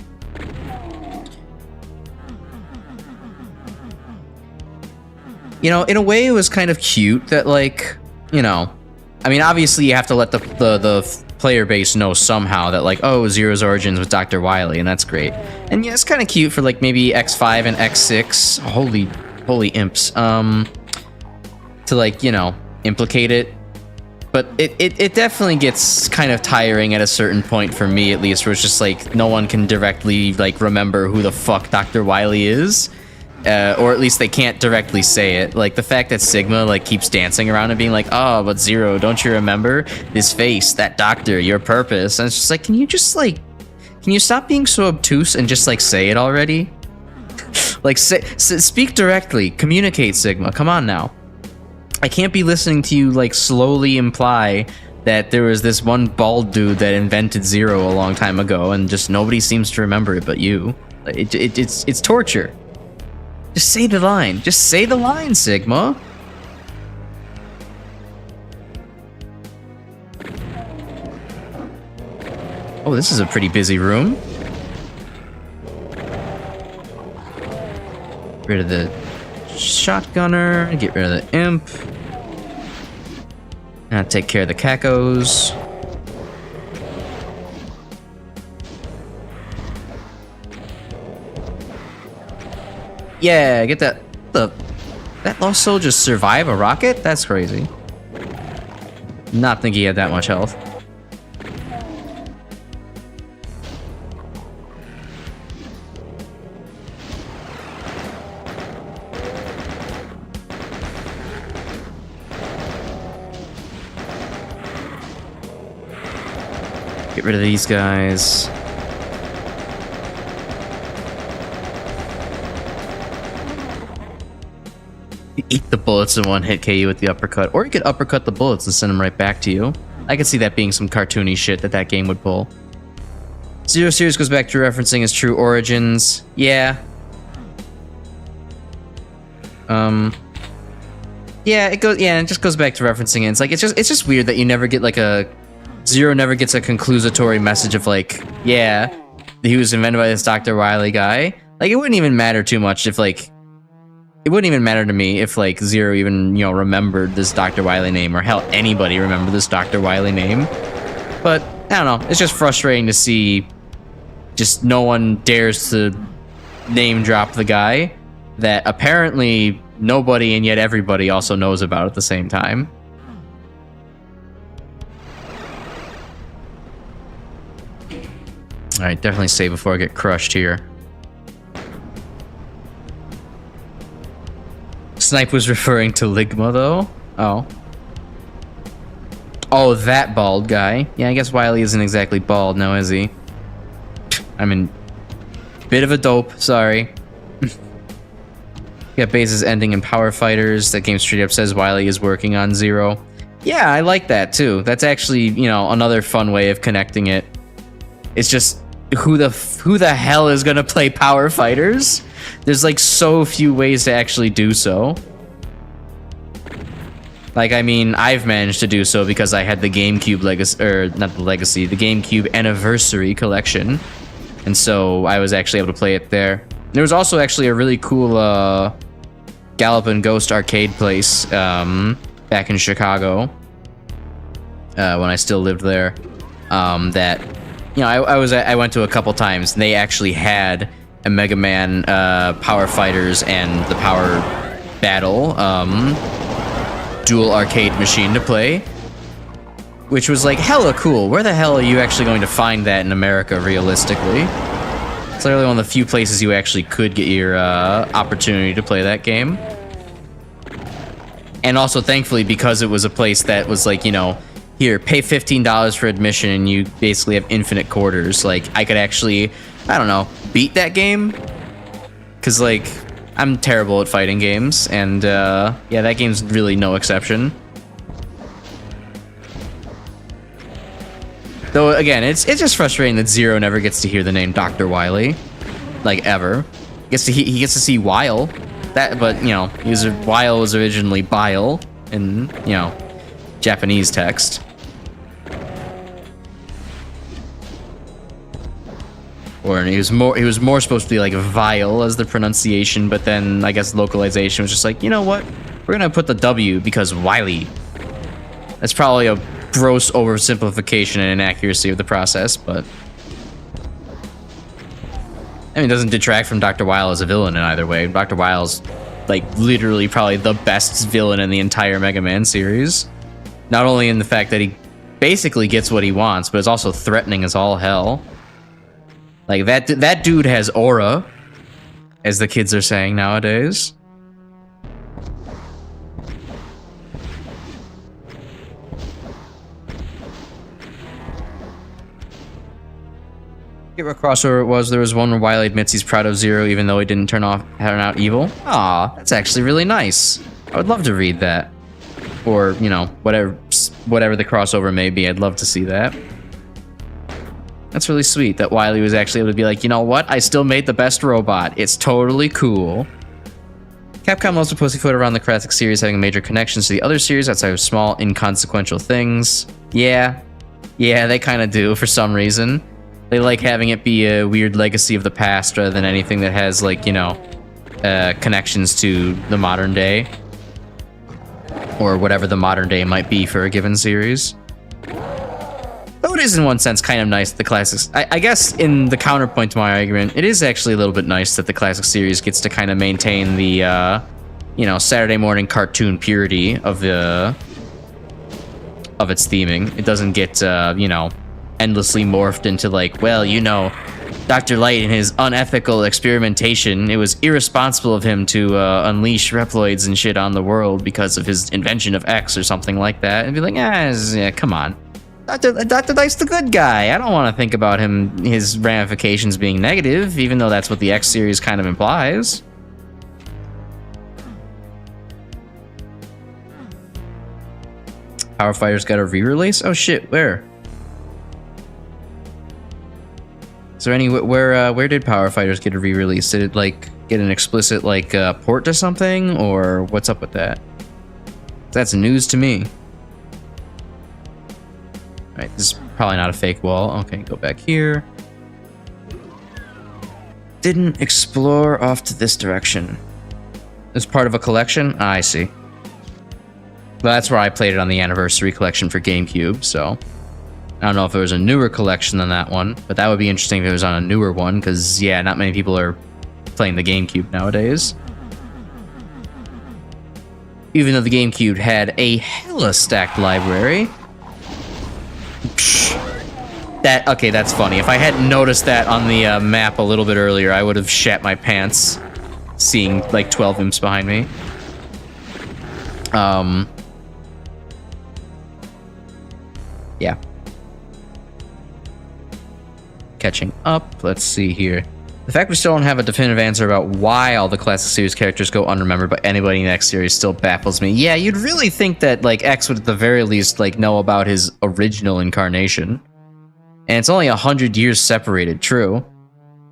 You know, in a way, it was kind of cute that, like, you know, I mean, obviously you have to let the player base know somehow that, like, oh, 0's origins with Dr. Wily, and that's great. And yeah, it's kind of cute for, like, maybe X5 and X6, holy imps, to, like, you know, implicate it. But it definitely gets kind of tiring at a certain point, for me at least, where it's just, like, no one can directly, like, remember who the fuck Dr. Wily is. Or at least they can't directly say it. Like, the fact that Sigma, like, keeps dancing around and being like, "Oh, but 0, don't you remember? This face, that doctor, your purpose." And it's just like, can you stop being so obtuse and just, like, say it already? Like, speak directly. Communicate, Sigma. Come on now. I can't be listening to you, like, slowly imply that there was this one bald dude that invented 0 a long time ago and just nobody seems to remember it but you. It's torture. Just say the line. Just say the line, Sigma. Oh, this is a pretty busy room. Get rid of the shotgunner. Get rid of the imp. Now take care of the cacos. Yeah, get that. That lost soul just survive a rocket? That's crazy. Not think he had that much health. Get rid of these guys. Eat the bullets and one hit KU with the uppercut, or you could uppercut the bullets and send them right back to you. I could see that being some cartoony shit that game would pull. 0 series goes back to referencing his true origins. Yeah. Yeah, it goes. Yeah, it just goes back to referencing it. It's like it's just weird that you never get like a 0 never gets a conclusatory message of like, yeah, he was invented by this Dr. Wily guy. Like, it wouldn't even matter too much if like. It wouldn't even matter to me if, like, 0 even, you know, remembered this Dr. Wily name, or hell, anybody remembered this Dr. Wily name. But, I don't know, it's just frustrating to see just no one dares to name drop the guy that apparently nobody and yet everybody also knows about at the same time. Alright, definitely save before I get crushed here. Snipe was referring to Ligma, though. Oh. Oh, that bald guy. Yeah, I guess Wily isn't exactly bald now, is he? I mean, bit of a dope, sorry. Got bases ending in Power Fighters. That game straight up says Wily is working on 0. Yeah, I like that, too. That's actually, you know, another fun way of connecting it. It's just, who the hell is gonna play Power Fighters? There's like so few ways to actually do so. Like, I mean, I've managed to do so because I had the GameCube legacy, or not the legacy, the GameCube Anniversary Collection. And so I was actually able to play it there. There was also actually a really cool Gallopin' Ghost arcade place back in Chicago when I still lived there. That, you know, I went to a couple times, and they actually had a Mega Man Power Fighters and the Power Battle dual arcade machine to play, which was like hella cool. Where the hell are you actually going to find that in America realistically? It's literally one of the few places you actually could get your opportunity to play that game. And also, thankfully, because it was a place that was like, you know, here, pay $15 for admission and you basically have infinite quarters. Like, I could actually, I don't know, beat that game. Because, like, I'm terrible at fighting games, and yeah, that game's really no exception. Though again, it's just frustrating that Zero never gets to hear the name Dr. Wily, like ever. He gets to see Wile, but you know, Wile was originally Bile in, you know, Japanese text. Or he was more supposed to be like Vile as the pronunciation, but then I guess localization was just like, you know what? We're gonna put the W because Wily. That's probably a gross oversimplification and inaccuracy of the process, but I mean, it doesn't detract from Dr. Wile as a villain in either way. Dr. Wile's like literally probably the best villain in the entire Mega Man series. Not only in the fact that he basically gets what he wants, but is also threatening as all hell. Like, that dude has aura, as the kids are saying nowadays. I forget what crossover it was. There was one where Wily admits he's proud of Zero, even though he didn't turn out evil. Aw, that's actually really nice. I would love to read that. Or, you know, whatever the crossover may be, I'd love to see that. That's really sweet that Wily was actually able to be like, you know what? I still made the best robot. It's totally cool. Capcom loves to pussyfoot around the classic series having major connections to the other series outside of small, inconsequential things. Yeah, they kind of do for some reason. They like having it be a weird legacy of the past rather than anything that has, like, you know, connections to the modern day. Or whatever the modern day might be for a given series. Though it is in one sense kind of nice that the classics, I guess in the counterpoint to my argument, it is actually a little bit nice that the classic series gets to kind of maintain the, you know, Saturday morning cartoon purity of its theming. It doesn't get, you know, endlessly morphed into like, well, you know, Dr. Light and his unethical experimentation, it was irresponsible of him to unleash Reploids and shit on the world because of his invention of X or something like that. And be like, yeah, come on. Dr. Light's the good guy. I don't want to think about his ramifications being negative, even though that's what the X series kind of implies. Power Fighters got a re-release? Oh shit, where? Is there any where did Power Fighters get a re-release? Did it like get an explicit like port to something, or what's up with that? That's news to me. All right, this is probably not a fake wall. Okay, go back here. Didn't explore off to this direction. It's part of a collection? Ah, I see. Well, that's where I played it on the Anniversary Collection for GameCube, so I don't know if there was a newer collection than that one, but that would be interesting if it was on a newer one, because, yeah, not many people are playing the GameCube nowadays. Even though the GameCube had a hella stacked library. Okay, that's funny. If I hadn't noticed that on the map a little bit earlier, I would have shat my pants seeing, like, 12 imps behind me. Yeah. Catching up. Let's see here. The fact we still don't have a definitive answer about why all the classic series characters go unremembered by anybody in the X series still baffles me. Yeah, you'd really think that, like, X would at the very least, like, know about his original incarnation. And it's only 100 years separated, true.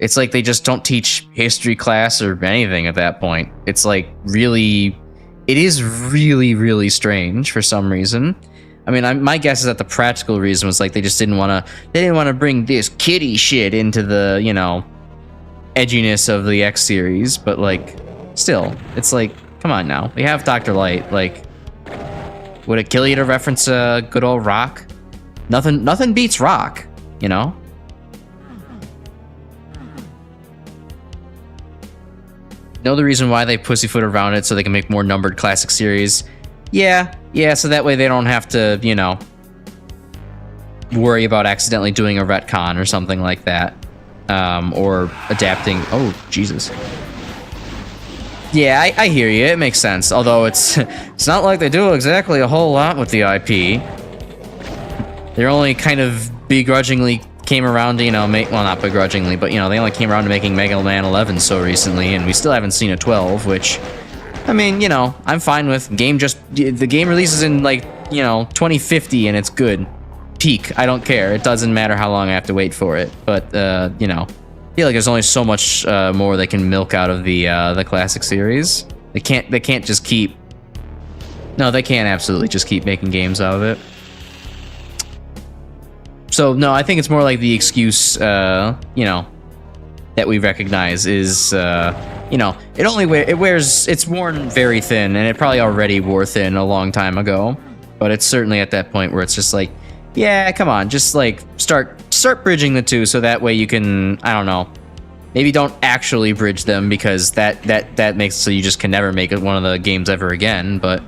It's like they just don't teach history class or anything at that point. It's like really... It is really, really strange for some reason. I mean, my guess is that the practical reason was like they just didn't want to... They didn't want to bring this kiddie shit into the, you know, edginess of the X series. But like, still, it's like, come on now. We have Dr. Light. Like, would it kill you to reference good old Rock? Nothing beats Rock, you know? Know the reason why they pussyfoot around it so they can make more numbered classic series? Yeah, so that way they don't have to, you know, worry about accidentally doing a retcon or something like that. Or adapting... Oh, Jesus. Yeah, I hear you. It makes sense. Although it's not like they do exactly a whole lot with the IP. They're only kind of begrudgingly came around to, you know, make... Well, not begrudgingly, but, you know, they only came around to making Mega Man 11 so recently, and we still haven't seen a 12, which... I mean, you know, I'm fine with. The game releases in, like, you know, 2050, and it's good. Peak. I don't care. It doesn't matter how long I have to wait for it. But, you know, I feel like there's only so much more they can milk out of the classic series. They can't just keep... No, they can't absolutely just keep making games out of it. So, no, I think it's more like the excuse, you know, that we recognize is, you know, it's worn very thin, and it probably already wore thin a long time ago. But it's certainly at that point where it's just like, yeah, come on, just like start bridging the two, so that way you can, I don't know, maybe don't actually bridge them, because that makes it so you just can never make it one of the games ever again. But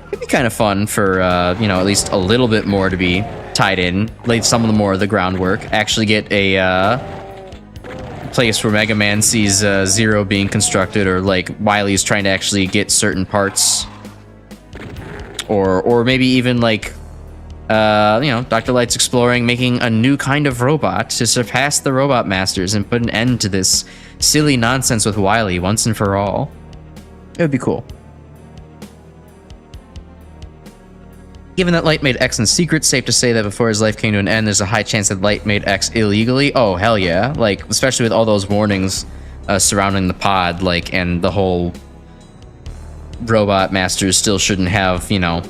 it'd be kind of fun for, you know, at least a little bit more to be tied in, lay some of the more of the groundwork, actually get a place where Mega Man sees Zero being constructed, or like Wily's trying to actually get certain parts, or maybe even like you know, Dr. Light's exploring making a new kind of robot to surpass the robot masters and put an end to this silly nonsense with Wily once and for all. It would be cool. Given that Light made X in secret, safe to say that before his life came to an end, there's a high chance that Light made X illegally? Oh, hell yeah. Like, especially with all those warnings surrounding the pod, like, and the whole robot masters still shouldn't have, you know,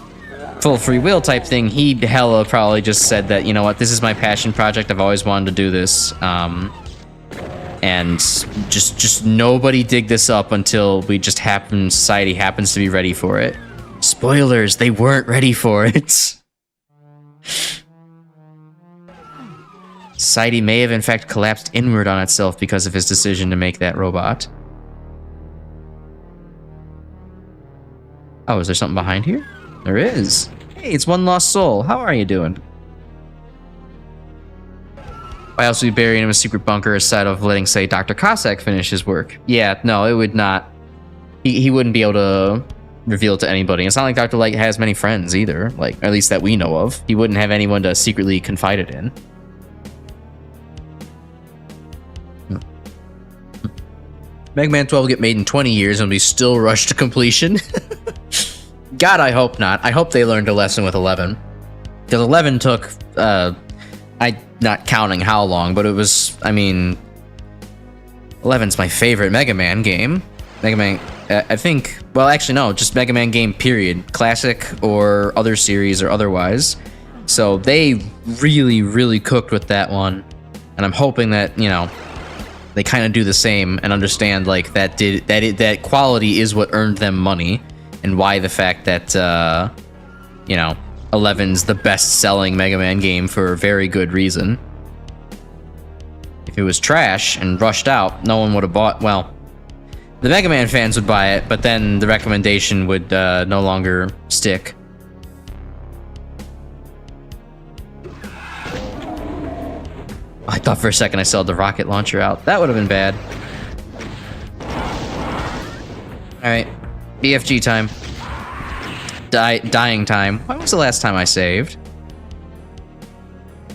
full free will type thing. He hella probably just said that, you know what, this is my passion project, I've always wanted to do this. And just nobody dig this up until society happens to be ready for it. Spoilers, they weren't ready for it. Society may have in fact collapsed inward on itself because of his decision to make that robot. Oh, is there something behind here? There is. Hey, it's One Lost Soul. How are you doing? Why else would we bury him in a secret bunker instead of letting, say, Dr. Cossack finish his work? Yeah, no, it would not. He wouldn't be able to reveal it to anybody. It's not like Dr. Light has many friends either, like, at least that we know of. He wouldn't have anyone to secretly confide it in. Mega Man 12 will get made in 20 years and will be still rushed to completion. God, I hope not. I hope they learned a lesson with 11. Because 11 took, not counting how long, but it was, I mean, 11's my favorite Mega Man game. Mega Man, I think, well, actually, no, just Mega Man game, period. Classic or other series or otherwise. So they really, really cooked with that one. And I'm hoping that, you know, they kind of do the same and understand, like, that quality is what earned them money. And why the fact that, you know, 11's the best-selling Mega Man game for a very good reason. If it was trash and rushed out, no one would have bought... Well, the Mega Man fans would buy it, but then the recommendation would no longer stick. I thought for a second I saw the rocket launcher out. That would have been bad. Alright. BFG time. Dying time. When was the last time I saved?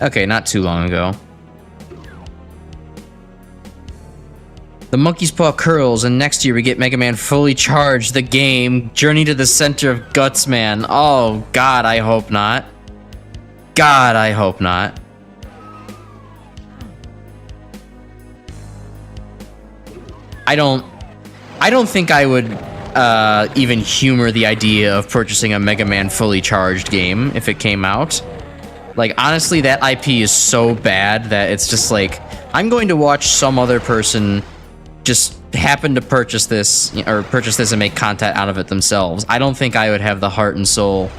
Okay, not too long ago. The monkey's paw curls, and next year we get Mega Man Fully Charged, the game. Journey to the Center of Guts, man. Oh, God, I hope not. God, I hope not. I don't think I would even humor the idea of purchasing a Mega Man fully charged game if it came out. Like, honestly, that IP is so bad that it's just like, I'm going to watch some other person just happen to purchase this, or purchase this and make content out of it themselves. I don't think I would have the heart and soul.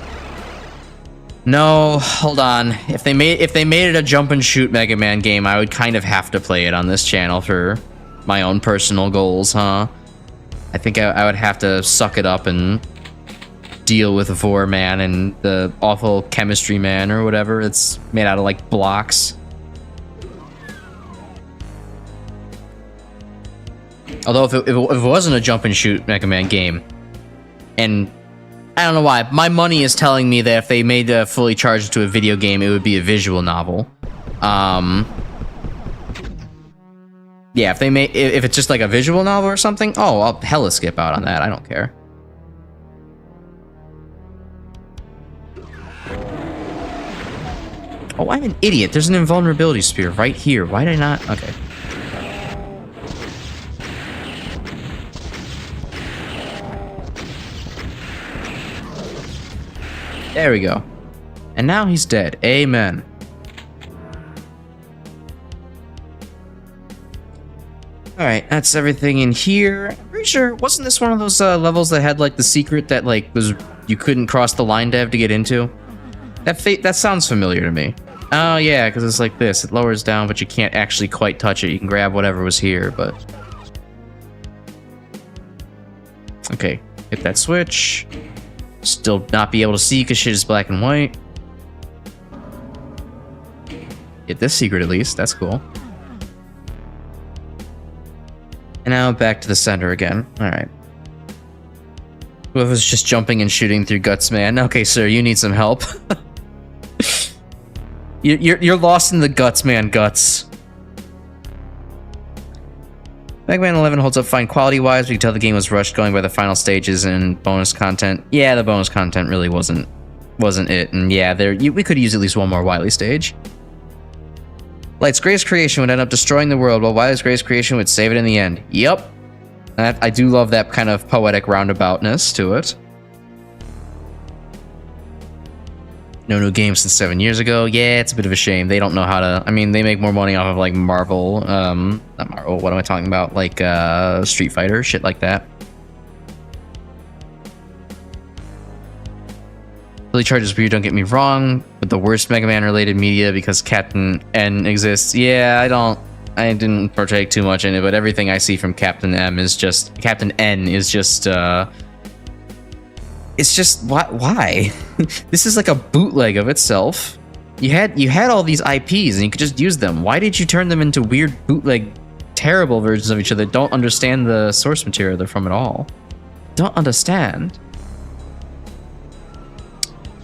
No, hold on. If they made it a jump and shoot Mega Man game, I would kind of have to play it on this channel for my own personal goals, huh? I think I would have to suck it up and deal with Vor Man and the awful chemistry man or whatever. It's made out of like blocks. Although if it wasn't a jump and shoot Mega Man game, and I don't know why, my money is telling me that if they made a fully charged into a video game, it would be a visual novel. Yeah, if it's just like a visual novel or something, oh, I'll hella skip out on that. I don't care. Oh, I'm an idiot. There's an invulnerability spear right here. Why did I not? Okay. There we go. And now he's dead. Amen. Alright, that's everything in here. I'm pretty sure, wasn't this one of those levels that had like the secret that like was you couldn't cross the line dev to get into? That sounds familiar to me. Oh yeah, because it's like this. It lowers down, but you can't actually quite touch it. You can grab whatever was here, but... Okay, hit that switch. Still not be able to see because shit is black and white. Get this secret at least, that's cool. And now back to the center again. Alright. Whoever's just jumping and shooting through Guts Man. Okay, sir, you need some help. You're lost in the Guts Man guts. Mega Man 11 holds up fine quality-wise, but you can tell the game was rushed going by the final stages and bonus content. Yeah, the bonus content really wasn't it, and yeah, we could use at least one more Wily stage. Light's greatest creation would end up destroying the world, while Wily's greatest creation would save it in the end. Yup. I do love that kind of poetic roundaboutness to it. No new games since 7 years ago. Yeah, it's a bit of a shame. They don't know how to... I mean, they make more money off of, like, Marvel. Not Marvel, what am I talking about? Like, Street Fighter, shit like that. Really charges weird, don't get me wrong, but the worst Mega Man related media because Captain N exists. Yeah, I didn't partake too much in it, but everything I see from Captain N is just it's just why? This is like a bootleg of itself. You had all these IPs and you could just use them. Why did you turn them into weird bootleg terrible versions of each other that don't understand the source material they're from at all? Don't understand.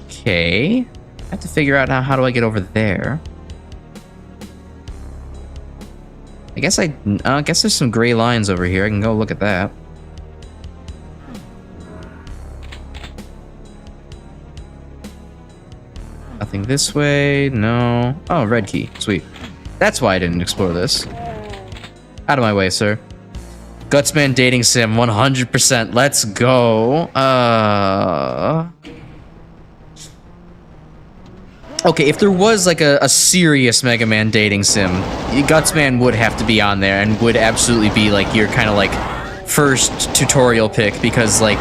Okay. I have to figure out how do I get over there. I guess there's some gray lines over here. I can go look at that. Nothing this way. No. Oh, red key. Sweet. That's why I didn't explore this. Out of my way, sir. Gutsman dating sim 100%. Let's go. Okay, if there was like a serious Mega Man dating sim, Gutsman would have to be on there and would absolutely be like your kind of like first tutorial pick because like,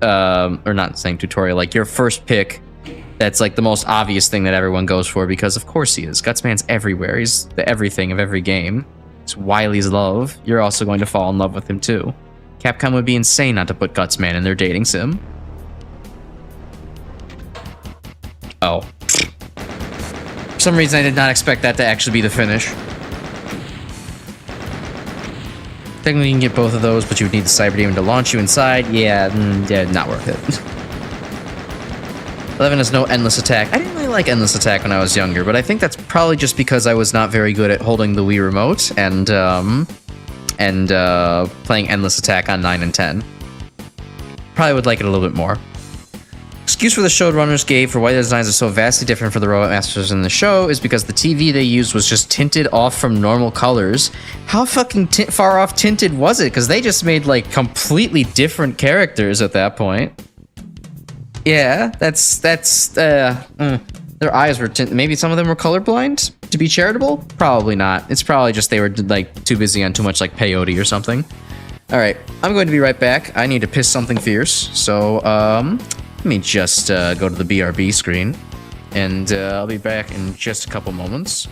or not saying tutorial, like your first pick that's like the most obvious thing that everyone goes for because of course he is. Gutsman's everywhere. He's the everything of every game. It's Wily's love. You're also going to fall in love with him too. Capcom would be insane not to put Gutsman in their dating sim. Oh. For some reason, I did not expect that to actually be the finish. Technically, you can get both of those, but you would need the Cyber Demon to launch you inside. Yeah, not worth it. 11 has no endless attack. I didn't really like endless attack when I was younger, but I think that's probably just because I was not very good at holding the Wii remote and playing endless attack on 9 and 10. Probably would like it a little bit more. Excuse for the showrunners gave for why the designs are so vastly different for the robot masters in the show is because the TV they used was just tinted off from normal colors. How fucking far off tinted was it? Because they just made like completely different characters at that point. Yeah, their eyes were tinted. Maybe some of them were colorblind to be charitable? Probably not. It's probably just they were like too busy on too much like peyote or something. All right, I'm going to be right back. I need to piss something fierce. So, let me just go to the BRB screen, and I'll be back in just a couple moments.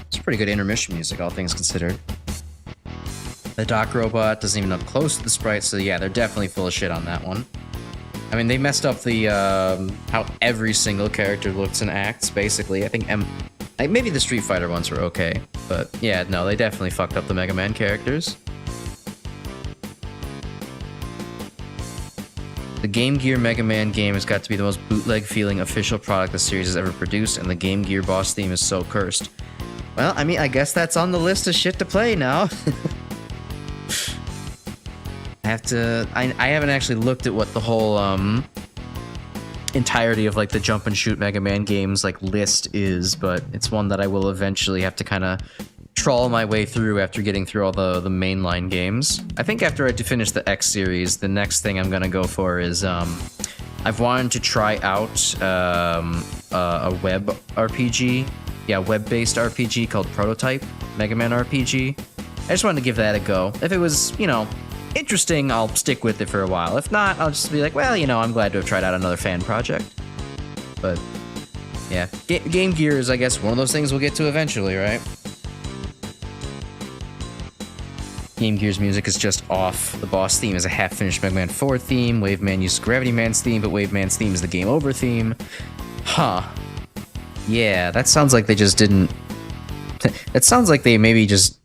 It's pretty good intermission music, all things considered. The dock robot doesn't even look close to the sprite, so yeah, they're definitely full of shit on that one. I mean, they messed up the how every single character looks and acts, basically. I think maybe the Street Fighter ones were okay, but yeah, no, they definitely fucked up the Mega Man characters. The Game Gear Mega Man game has got to be the most bootleg feeling official product the series has ever produced, and the Game Gear boss theme is so cursed. Well, I mean, I guess that's on the list of shit to play now. I haven't actually looked at what the whole entirety of like the jump and shoot Mega Man games like list is, but it's one that I will eventually have to kind of trawl my way through after getting through all the mainline games. I think after I finish the X series, the next thing I'm gonna go for is I've wanted to try out a web RPG, web-based RPG called Prototype Mega Man RPG. I just wanted to give that a go. If it was, you know, interesting, I'll stick with it for a while. If not, I'll just be like, well, you know, I'm glad to have tried out another fan project. But yeah, Game Gear is, I guess, one of those things we'll get to eventually, right? Game Gear's music is just off. The boss theme is a half-finished Mega Man 4 theme. Wave Man uses Gravity Man's theme, but Wave Man's theme is the Game Over theme. Huh. Yeah, that sounds like they just didn't... That sounds like they maybe just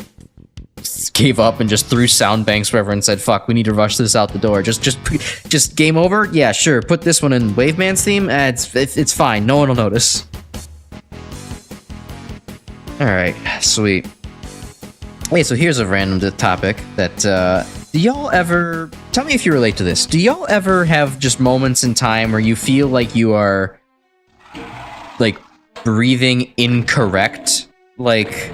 gave up and just threw sound banks wherever and said, fuck, we need to rush this out the door. Just game over? Yeah, sure. Put this one in Wave Man's theme? It's fine. No one will notice. Alright, sweet. Wait, so here's a random topic that, do y'all ever, tell me if you relate to this, do y'all ever have just moments in time where you feel like you are, like, breathing incorrect? Like,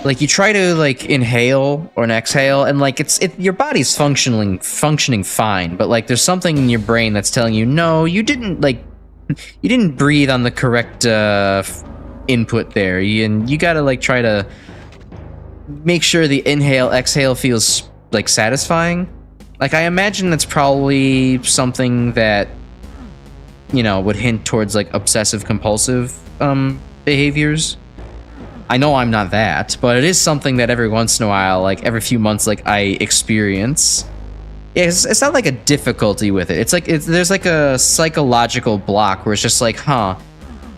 like you try to like inhale or an exhale, and like your body's functioning fine, but like there's something in your brain that's telling you, no, you didn't breathe on the correct input there, and you gotta like try to make sure the inhale exhale feels like satisfying. Like I imagine that's probably something that, you know, would hint towards like obsessive compulsive behaviors. I know I'm not that, but it is something that every once in a while, like every few months, like I experience. It's not like a difficulty with it. It's like there's like a psychological block where it's just like, huh,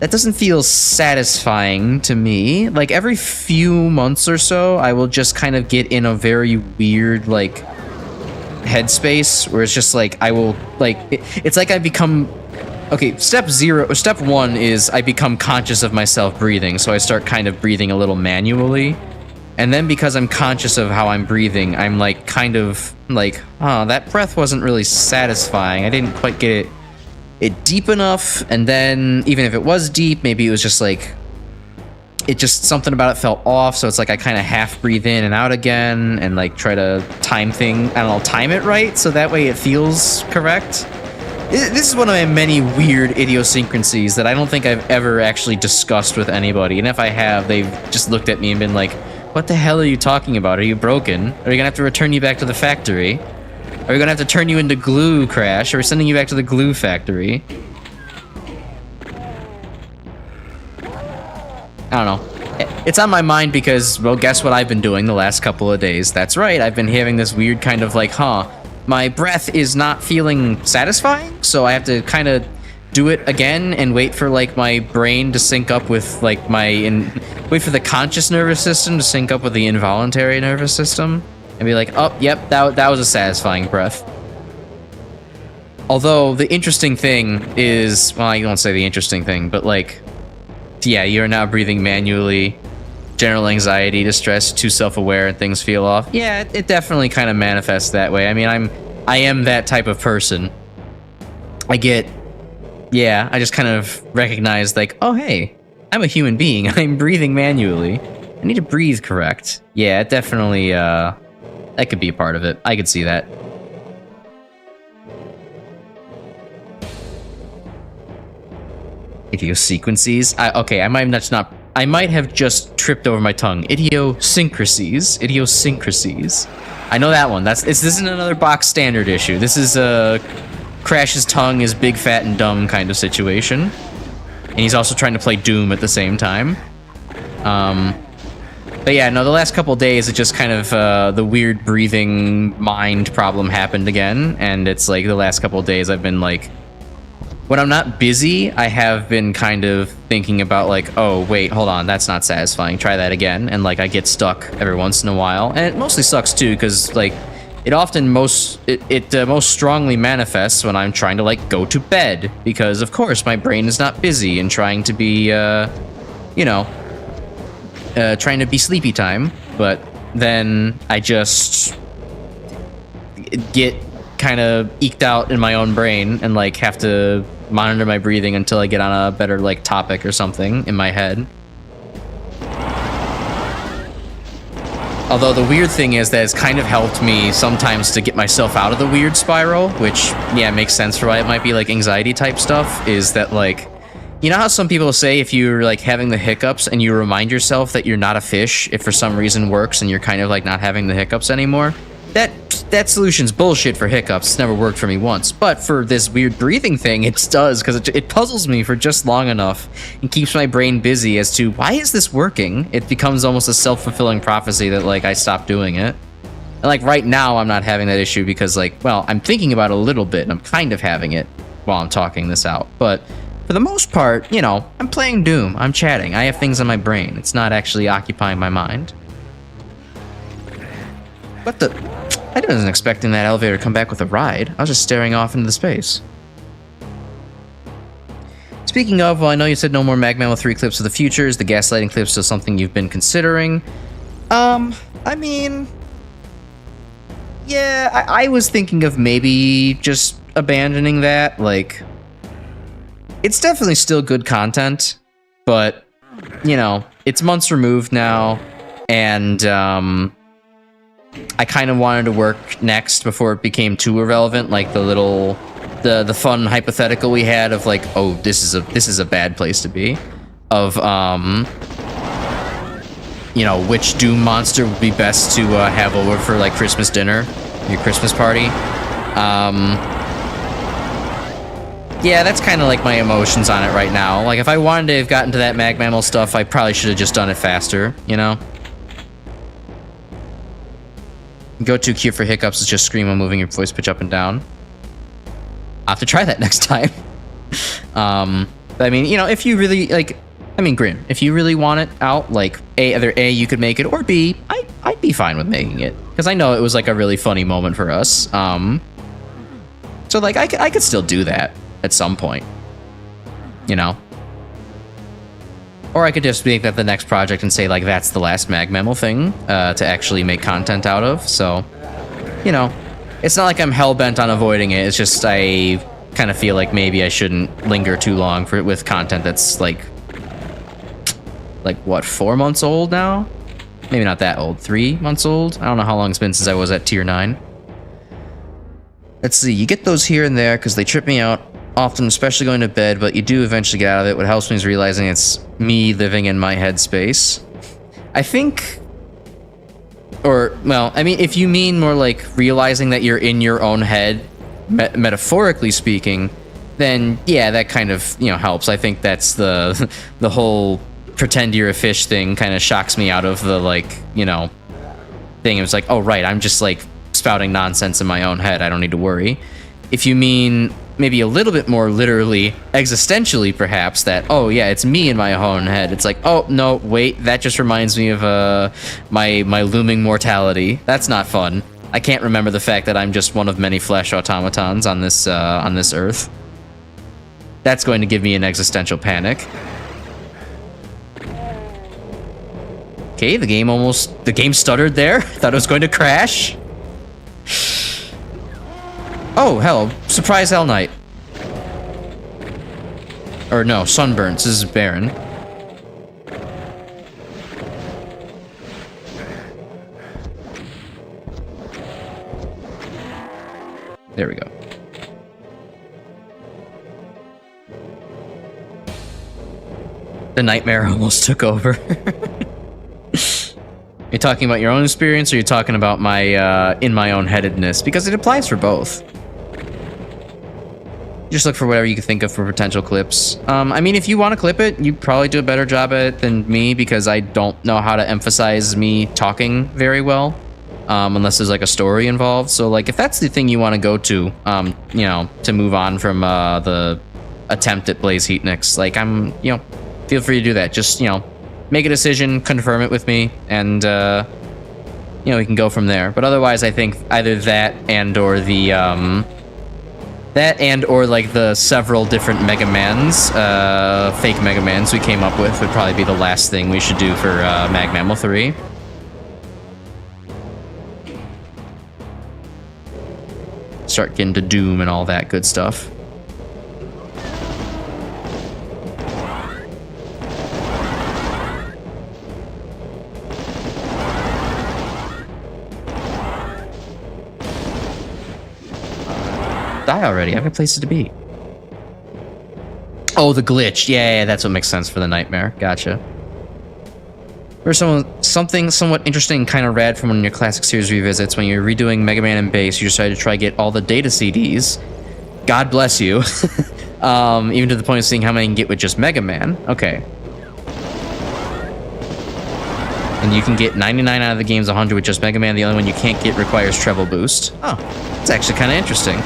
that doesn't feel satisfying to me. Like every few months or so, I will just kind of get in a very weird like headspace where it's just like I will like it's like I become. Okay, step 1 is I become conscious of myself breathing, so I start kind of breathing a little manually. And then because I'm conscious of how I'm breathing, I'm like kind of like, oh, that breath wasn't really satisfying. I didn't quite get it deep enough. And then even if it was deep, maybe it was just like, it just something about it felt off. So it's like I kind of half breathe in and out again and like try to time it right so that way it feels correct. This is one of my many weird idiosyncrasies that I don't think I've ever actually discussed with anybody. And if I have, they've just looked at me and been like, what the hell are you talking about? Are you broken? Are we gonna have to return you back to the factory? Are we gonna have to turn you into glue, Crash? Are we sending you back to the glue factory? I don't know. It's on my mind because, well, guess what I've been doing the last couple of days? That's right, I've been having this weird kind of like, my breath is not feeling satisfying, so I have to kind of do it again and wait for like my brain to sync up with like wait for the conscious nervous system to sync up with the involuntary nervous system and be like, oh, yep, that was a satisfying breath. Although the interesting thing is, well, I don't say the interesting thing, but like, yeah, you're now breathing manually. General anxiety, distress, too self-aware, and things feel off. Yeah, it definitely kind of manifests that way. I mean, I am that type of person. I just kind of recognize like, oh, hey, I'm a human being. I'm breathing manually. I need to breathe correct. Yeah, it definitely, that could be a part of it. I could see that. Idiosyncrasies? Okay, I might have just tripped over my tongue. Idiosyncrasies. I know that one. This isn't another box standard issue. This is Crash's tongue is big, fat, and dumb kind of situation. And he's also trying to play Doom at the same time. But yeah, no, the last couple days, it just kind of, the weird breathing mind problem happened again. And it's like the last couple days I've been like, when I'm not busy, I have been kind of thinking about like, oh, wait, hold on, that's not satisfying. Try that again. And like I get stuck every once in a while. And it mostly sucks too, because like it often most strongly manifests when I'm trying to like go to bed. Because of course my brain is not busy and trying to be, trying to be sleepy time. But then I just get kind of eked out in my own brain and like have to monitor my breathing until I get on a better like topic or something in my head. Although the weird thing is that it's kind of helped me sometimes to get myself out of the weird spiral, which yeah, makes sense for why it might be like anxiety type stuff, is that like, you know how some people say if you're like having the hiccups and you remind yourself that you're not a fish, if for some reason works and you're kind of like not having the hiccups anymore? That solution's bullshit for hiccups. It's never worked for me once. But for this weird breathing thing, it does, because it puzzles me for just long enough and keeps my brain busy as to, why is this working? It becomes almost a self-fulfilling prophecy that, like, I stopped doing it. And, like, right now, I'm not having that issue because, like, well, I'm thinking about it a little bit, and I'm kind of having it while I'm talking this out. But for the most part, you know, I'm playing Doom. I'm chatting. I have things on my brain. It's not actually occupying my mind. What the... I wasn't expecting that elevator to come back with a ride. I was just staring off into the space. Speaking of, well, I know you said no more Magmammo 3 clips of the future. Is the gaslighting clip still something you've been considering? I mean... Yeah, I was thinking of maybe just abandoning that. Like, it's definitely still good content, but, you know, it's months removed now. And I kind of wanted to work next before it became too irrelevant, like the fun hypothetical we had of like, oh, this is a bad place to be, of you know, which Doom monster would be best to have over for like Christmas dinner, your Christmas party. Yeah, that's kind of like my emotions on it right now. Like, if I wanted to have gotten to that mag mammal stuff, I probably should have just done it faster, you know? Go-to cue for hiccups is just scream while moving your voice pitch up and down. I'll have to try that next time. But I mean, you know, if you really, like, I mean, Grim, if you really want it out, like, either A, you could make it, or B, I'd be fine with making it. Because I know it was, like, a really funny moment for us. So, like, I could still do that at some point, you know? Or I could just make that the next project and say, like, that's the last mag mammal thing to actually make content out of. So, you know, it's not like I'm hell-bent on avoiding it. It's just I kind of feel like maybe I shouldn't linger too long with content that's, like, what, 4 months old now? Maybe not that old. 3 months old? I don't know how long it's been since I was at tier 9. Let's see. You get those here and there because they trip me out often, especially going to bed, but you do eventually get out of it. What helps me is realizing it's me living in my headspace. I think... Or, well, I mean, if you mean more like realizing that you're in your own head, metaphorically speaking, then yeah, that kind of, you know, helps. I think that's the whole pretend you're a fish thing kind of shocks me out of the, like, you know, thing. It was like, oh, right, I'm just, like, spouting nonsense in my own head. I don't need to worry. If you mean maybe a little bit more literally, existentially, perhaps, that, oh, yeah, it's me in my own head. It's like, oh, no, wait, that just reminds me of my looming mortality. That's not fun. I can't remember the fact that I'm just one of many flesh automatons on this Earth. That's going to give me an existential panic. Okay, the game stuttered there. Thought it was going to crash. Oh, hell, surprise Hell Knight. Or no, Sunburns, this is Baron. There we go. The nightmare almost took over. You're talking about your own experience, or you're talking about my in my own headedness? Because it applies for both. Just look for whatever you can think of for potential clips. I mean, if you want to clip it, you probably do a better job at it than me, because I don't know how to emphasize me talking very well, unless there's like a story involved. So like, if that's the thing you want to go to, you know, to move on from the attempt at Blaze Heatniks, like, you know, feel free to do that. Just, you know, make a decision, confirm it with me, and you know, we can go from there. But otherwise, I think either that and or the like the several different Mega Mans, fake Mega Mans we came up with would probably be the last thing we should do for Mag Mammal 3. Start getting to Doom and all that good stuff. Die already. I have places to be. Oh, the glitch. Yeah, that's what makes sense for the nightmare. Gotcha. There's something somewhat interesting, kind of rad from one of your classic series revisits. When you're redoing Mega Man ENBYS, you decided to try to get all the data CDs. God bless you. Even to the point of seeing how many you can get with just Mega Man. Okay. And you can get 99 out of the games, 100 with just Mega Man. The only one you can't get requires treble boost. Oh, it's actually kind of interesting.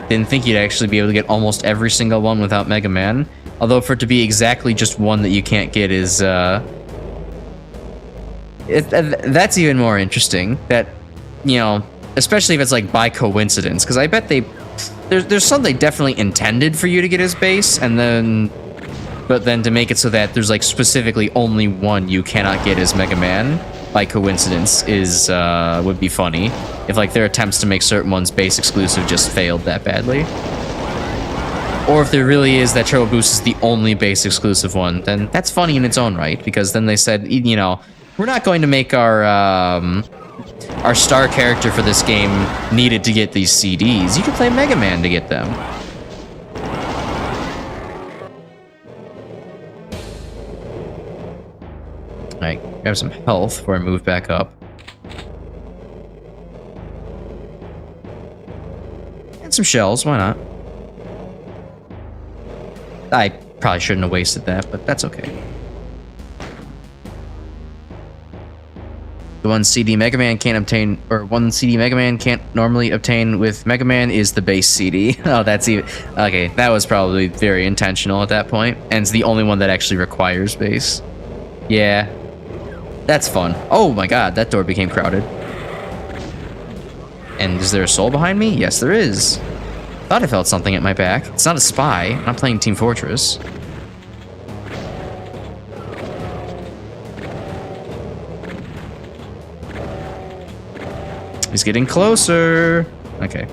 Didn't think you'd actually be able to get almost every single one without Mega Man. Although for it to be exactly just one that you can't get is, that's even more interesting. That, you know, especially if it's like by coincidence, because I bet there's some they definitely intended for you to get as base, and then, but then to make it so that there's like specifically only one you cannot get as Mega Man by coincidence is would be funny if like their attempts to make certain ones base exclusive just failed that badly. Or if there really is that Turbo Boost is the only base exclusive one, then that's funny in its own right, because then they said, you know, we're not going to make our star character for this game needed to get these CDs. You can play Mega Man to get them. Alright, grab some health before I move back up. And some shells, why not? I probably shouldn't have wasted that, but that's okay. The one CD Mega Man can't obtain, or one CD Mega Man can't normally obtain with Mega Man is the base CD. Oh, that's even... Okay, that was probably very intentional at that point, and it's the only one that actually requires base. Yeah. That's fun. Oh my god, that door became crowded. And is there a soul behind me? Yes, there is. Thought I felt something at my back. It's not a spy. I'm not playing Team Fortress. He's getting closer. Okay.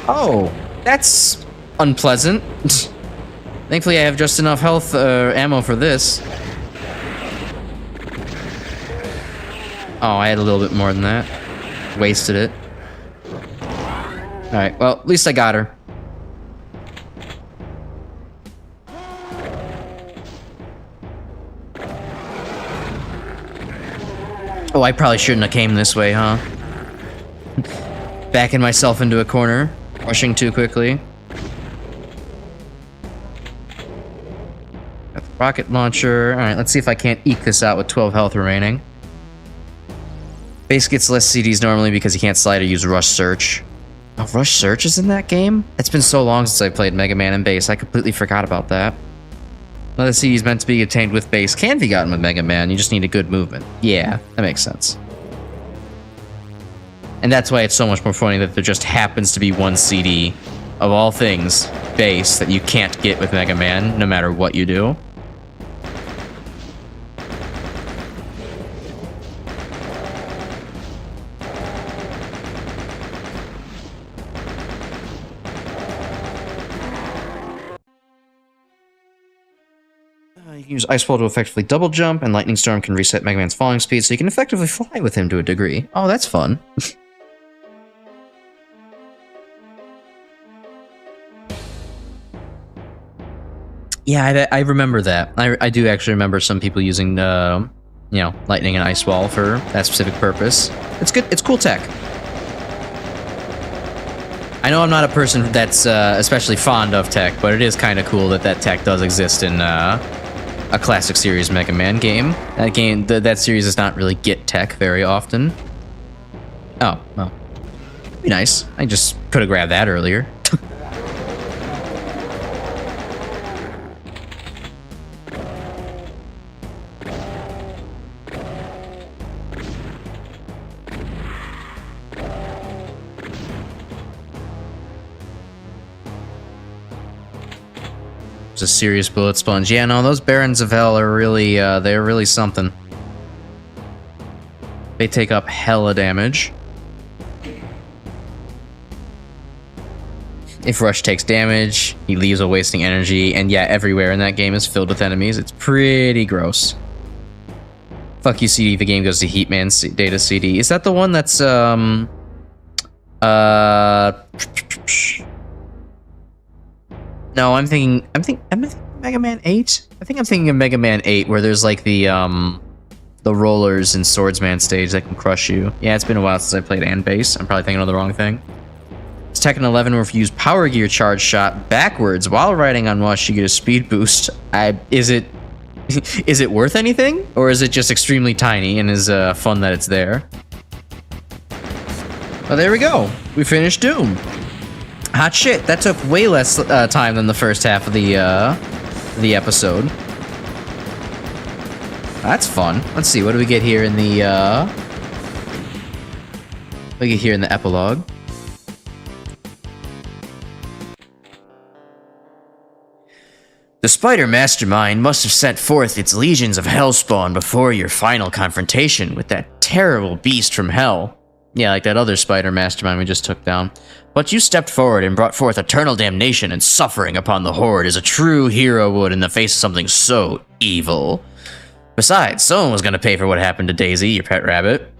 Oh, that's unpleasant. Thankfully, I have just enough health ammo for this. Oh, I had a little bit more than that. Wasted it. Alright, well, at least I got her. Oh, I probably shouldn't have came this way, huh? Backing myself into a corner. Rushing too quickly. Got the rocket launcher. Alright, let's see if I can't eke this out with 12 health remaining. Base gets less CDs normally because you can't slide or use Rush Search. Oh, Rush Search is in that game? It's been so long since I played Mega Man and Base, I completely forgot about that. Another CD is meant to be obtained with Base can be gotten with Mega Man, you just need a good movement. Yeah, that makes sense. And that's why it's so much more funny that there just happens to be one CD, of all things, Base, that you can't get with Mega Man, no matter what you do. You can use Ice Wall to effectively double jump, and Lightning Storm can reset Mega Man's falling speed, so you can effectively fly with him to a degree. Oh, that's fun. Yeah, I remember that. I do actually remember some people using, you know, Lightning and Ice Wall for that specific purpose. It's good. It's cool tech. I know I'm not a person that's especially fond of tech, but it is kind of cool that that tech does exist in a classic series Mega Man game. That game, that series does not really get tech very often. Oh, well. Be nice. I just could have grabbed that earlier. A serious bullet sponge. Yeah, no, those Barons of Hell are really, they're really something. They take up hella damage. If Rush takes damage, he leaves while wasting energy, and yeah, everywhere in that game is filled with enemies. It's pretty gross. Fuck you, CD. The game goes to Heatman's data CD. Is that the one that's, No, I'm thinking Mega Man 8? I think I'm thinking of Mega Man 8, where there's like the rollers and Swordsman stage that can crush you. Yeah, it's been a while since I played ENBYS. I'm probably thinking of the wrong thing. It's Tekken 11, where if you use Power Gear Charge Shot backwards while riding on Rush, you get a speed boost. Is it worth anything? Or is it just extremely tiny and is fun that it's there? Well, there we go. We finished Doom. Hot shit, that took way less time than the first half of the episode. That's fun. Let's see, what do we get here in the epilogue? The Spider Mastermind must have sent forth its legions of Hellspawn before your final confrontation with that terrible beast from Hell. Yeah, like that other spider mastermind we just took down. But you stepped forward and brought forth eternal damnation and suffering upon the horde as a true hero would in the face of something so evil. Besides, someone was going to pay for what happened to Daisy, your pet rabbit.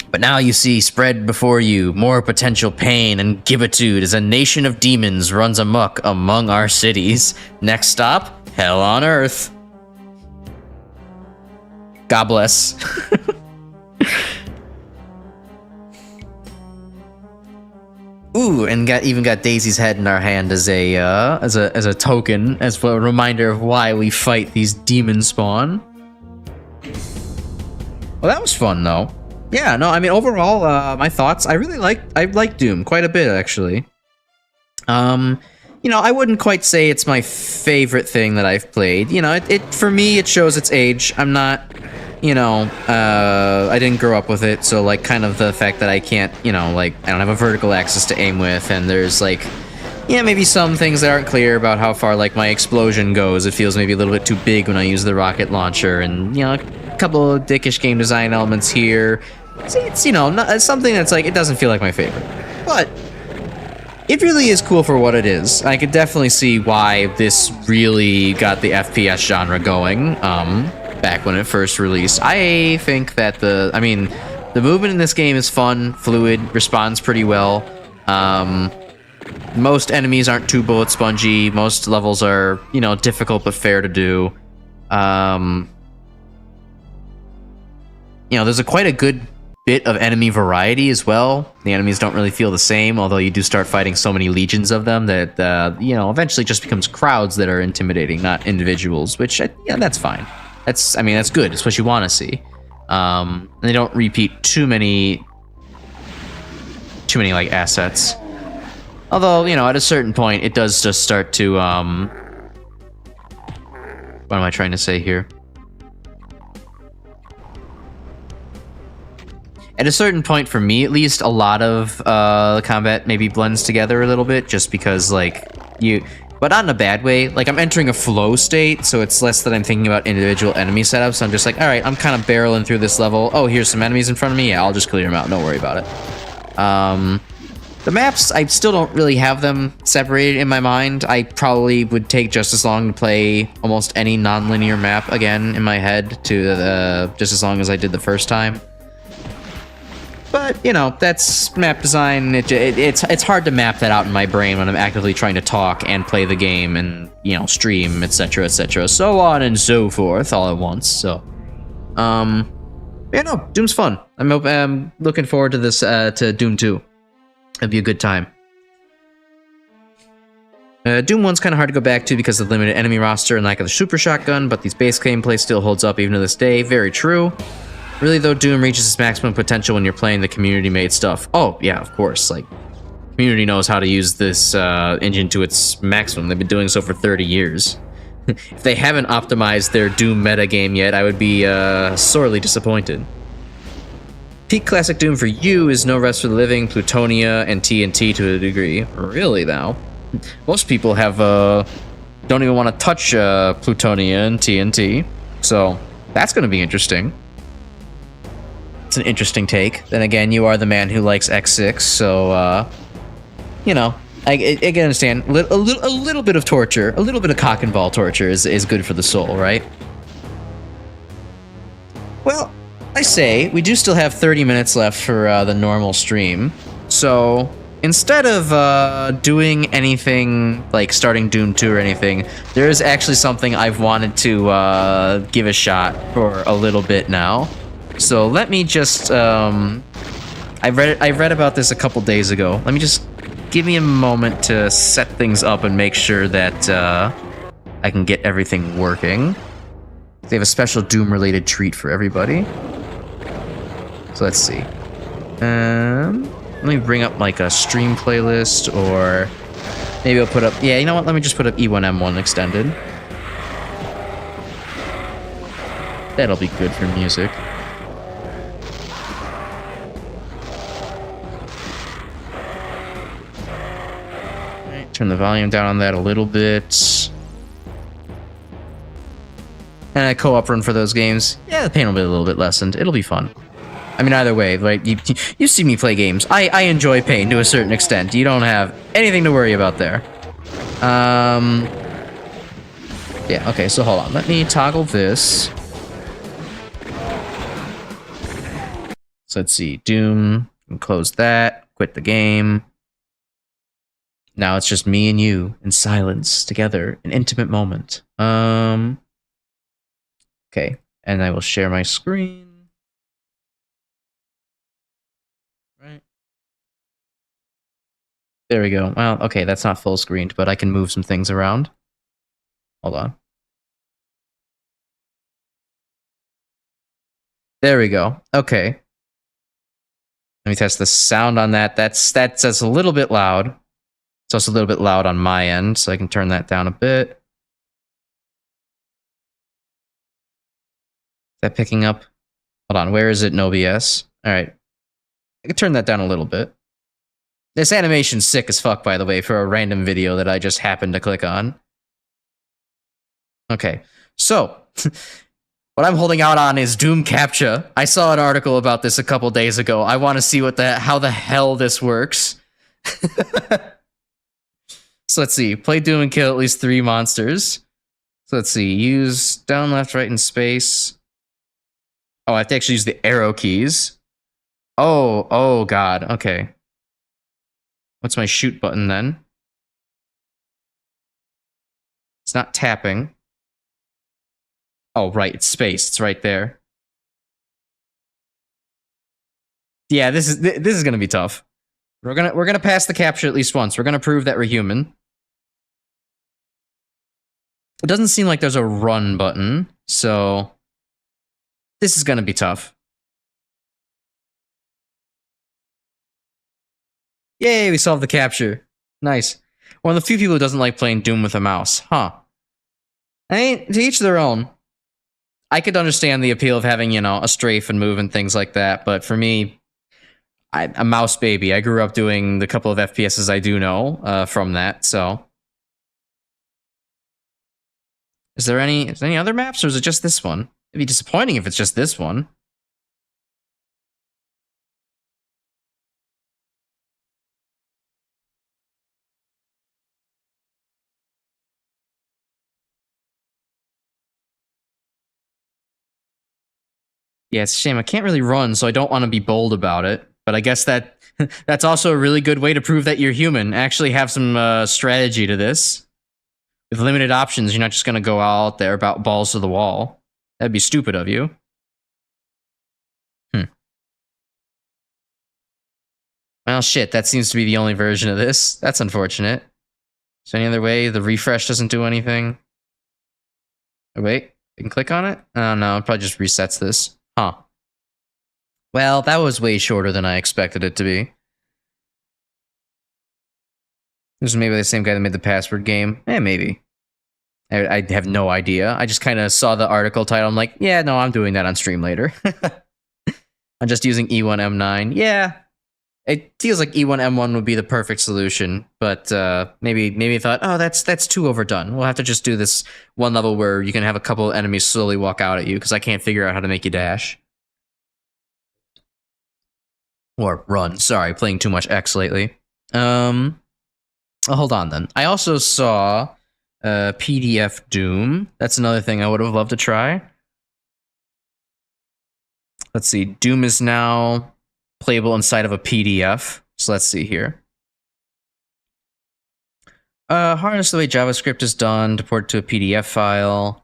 But now you see spread before you more potential pain and gibitude as a nation of demons runs amok among our cities. Next stop, Hell on Earth. God bless. Ooh, and even got Daisy's head in our hand as a token, as a reminder of why we fight these demon spawn. Well, that was fun though. Yeah, no, I mean overall, my thoughts. I like Doom quite a bit actually. You know, I wouldn't quite say it's my favorite thing that I've played. You know, it for me it shows its age. I'm not. You know, I didn't grow up with it, so, like, kind of the fact that I can't, you know, like, I don't have a vertical axis to aim with, and there's, like, yeah, maybe some things that aren't clear about how far, like, my explosion goes. It feels maybe a little bit too big when I use the rocket launcher, and, you know, a couple of dickish game design elements here. It's you know, not, it's something that's, like, it doesn't feel like my favorite. But it really is cool for what it is. I could definitely see why this really got the FPS genre going, back when it first released. I think that the movement in this game is fun, fluid, responds pretty well. Most enemies aren't too bullet spongy. Most levels are, you know, difficult but fair to do. You know, there's quite a good bit of enemy variety as well. The enemies don't really feel the same, although you do start fighting so many legions of them that, you know, eventually just becomes crowds that are intimidating, not individuals, which, yeah, that's fine. That's good. It's what you want to see. And they don't repeat too many like assets. Although, you know, at a certain point, it does just start to, what am I trying to say here? At a certain point, for me at least, a lot of the combat maybe blends together a little bit, just because, like, but not in a bad way. Like, I'm entering a flow state, so it's less that I'm thinking about individual enemy setups. I'm just like, all right, I'm kind of barreling through this level. Oh, here's some enemies in front of me. Yeah, I'll just clear them out. Don't worry about it. The maps, I still don't really have them separated in my mind. I probably would take just as long to play almost any non-linear map again in my head to just as long as I did the first time. But, you know, that's map design. It's hard to map that out in my brain when I'm actively trying to talk and play the game and, you know, stream, etc., so on and so forth all at once. So, yeah, no, Doom's fun. I'm looking forward to this, to Doom 2. It'll be a good time. Doom 1's kind of hard to go back to because of the limited enemy roster and lack of the super shotgun, but these base gameplay still holds up even to this day. Very true. Really, though, Doom reaches its maximum potential when you're playing the community-made stuff. Oh, yeah, of course. Like, community knows how to use this engine to its maximum. They've been doing so for 30 years. If they haven't optimized their Doom metagame yet, I would be sorely disappointed. Peak classic Doom for you is No Rest for the Living, Plutonia, and TNT to a degree. Really, though? Most people have don't even want to touch Plutonia and TNT, so that's going to be interesting. It's an interesting take. Then again, you are the man who likes X6, so, you know, I can understand. A little bit of torture, a little bit of cock and ball torture is good for the soul, right? Well, I say, we do still have 30 minutes left for the normal stream, so instead of doing anything like starting Doom 2 or anything, there is actually something I've wanted to give a shot for a little bit now. So let me just, I read about this a couple days ago. Let me just give me a moment to set things up and make sure that I can get everything working. They have a special Doom-related treat for everybody. So let's see. Let me bring up like a stream playlist, or maybe I'll put up, yeah, you know what? Let me just put up E1M1 extended. That'll be good for music. Turn the volume down on that a little bit. And a co-op run for those games. Yeah, the pain will be a little bit lessened. It'll be fun. I mean, either way, like, you see me play games. I enjoy pain to a certain extent. You don't have anything to worry about there. Yeah, okay, so hold on. Let me toggle this. So let's see. Doom. Close that. Quit the game. Now it's just me and you in silence together. An intimate moment. Okay. And I will share my screen. Right. There we go. Well, okay, that's not full screened, but I can move some things around. Hold on. There we go. Okay. Let me test the sound on that. That's a little bit loud. It's also a little bit loud on my end, so I can turn that down a bit. Is that picking up? Hold on, where is it? No BS. All right. I can turn that down a little bit. This animation's sick as fuck, by the way, for a random video that I just happened to click on. Okay, so what I'm holding out on is Doom CAPTCHA. I saw an article about this a couple days ago. I want to see how the hell this works. So let's see. Play Doom and kill at least 3 monsters. So let's see. Use down, left, right, and space. Oh, I have to actually use the arrow keys. Oh god. Okay. What's my shoot button then? It's not tapping. Oh, right. It's space. It's right there. Yeah, this is gonna be tough. We're gonna pass the capture at least once. We're gonna prove that we're human. It doesn't seem like there's a run button, so this is gonna be tough. Yay, we solved the capture. Nice. One of the few people who doesn't like playing Doom with a mouse. Huh. I mean, to each their own. I could understand the appeal of having, you know, a strafe and move and things like that, but for me, I'm a mouse baby. I grew up doing the couple of FPSs I do know from that, so. Is there any other maps, or is it just this one? It'd be disappointing if it's just this one. Yeah, it's a shame. I can't really run, so I don't want to be bold about it. But I guess that's also a really good way to prove that you're human. Actually have some strategy to this. With limited options, you're not just going to go out there about balls to the wall. That'd be stupid of you. Well, shit, that seems to be the only version of this. That's unfortunate. Is there any other way? The refresh doesn't do anything. Oh, wait, I can click on it? Oh, no, it probably just resets this. Huh. Well, that was way shorter than I expected it to be. This is maybe the same guy that made the password game. Maybe. I have no idea. I just kind of saw the article title. I'm like, yeah, no, I'm doing that on stream later. I'm just using E1M9. Yeah. It feels like E1M1 would be the perfect solution, but maybe thought, oh, that's too overdone. We'll have to just do this one level where you can have a couple enemies slowly walk out at you, because I can't figure out how to make you dash. Or run. Sorry, playing too much X lately. Oh, hold on then. I also saw PDF Doom. That's another thing I would have loved to try. Let's see. Doom is now playable inside of a PDF. So let's see here. Harness the way JavaScript is done to port to a PDF file.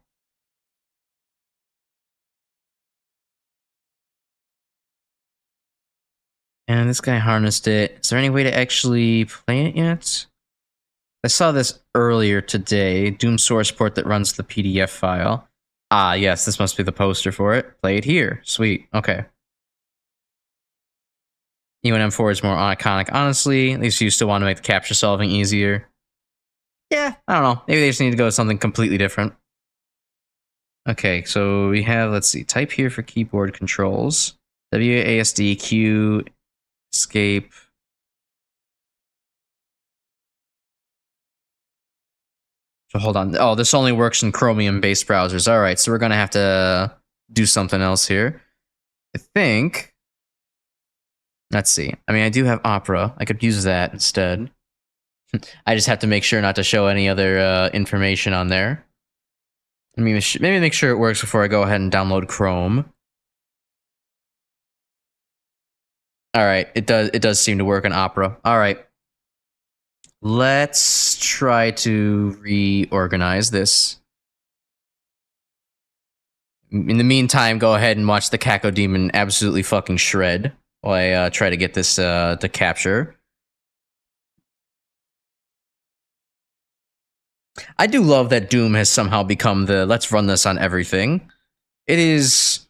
And this guy harnessed it. Is there any way to actually play it yet? I saw this earlier today. Doom source port that runs the PDF file. Ah, yes, this must be the poster for it. Play it here. Sweet. Okay. E1M4 is more iconic, honestly. At least you still want to make the capture solving easier. Yeah, I don't know. Maybe they just need to go with something completely different. Okay, so we have, let's see, type here for keyboard controls. WASD, Q, escape. So hold on. Oh, this only works in Chromium-based browsers. All right, so we're going to have to do something else here. I think Let's see. I mean, I do have Opera. I could use that instead. I just have to make sure not to show any other information on there. Maybe make sure it works before I go ahead and download Chrome. All right, it does seem to work on Opera. All right. Let's try to reorganize this. In the meantime, go ahead and watch the Cacodemon absolutely fucking shred while I try to get this to capture. I do love that Doom has somehow become the let's run this on everything. It is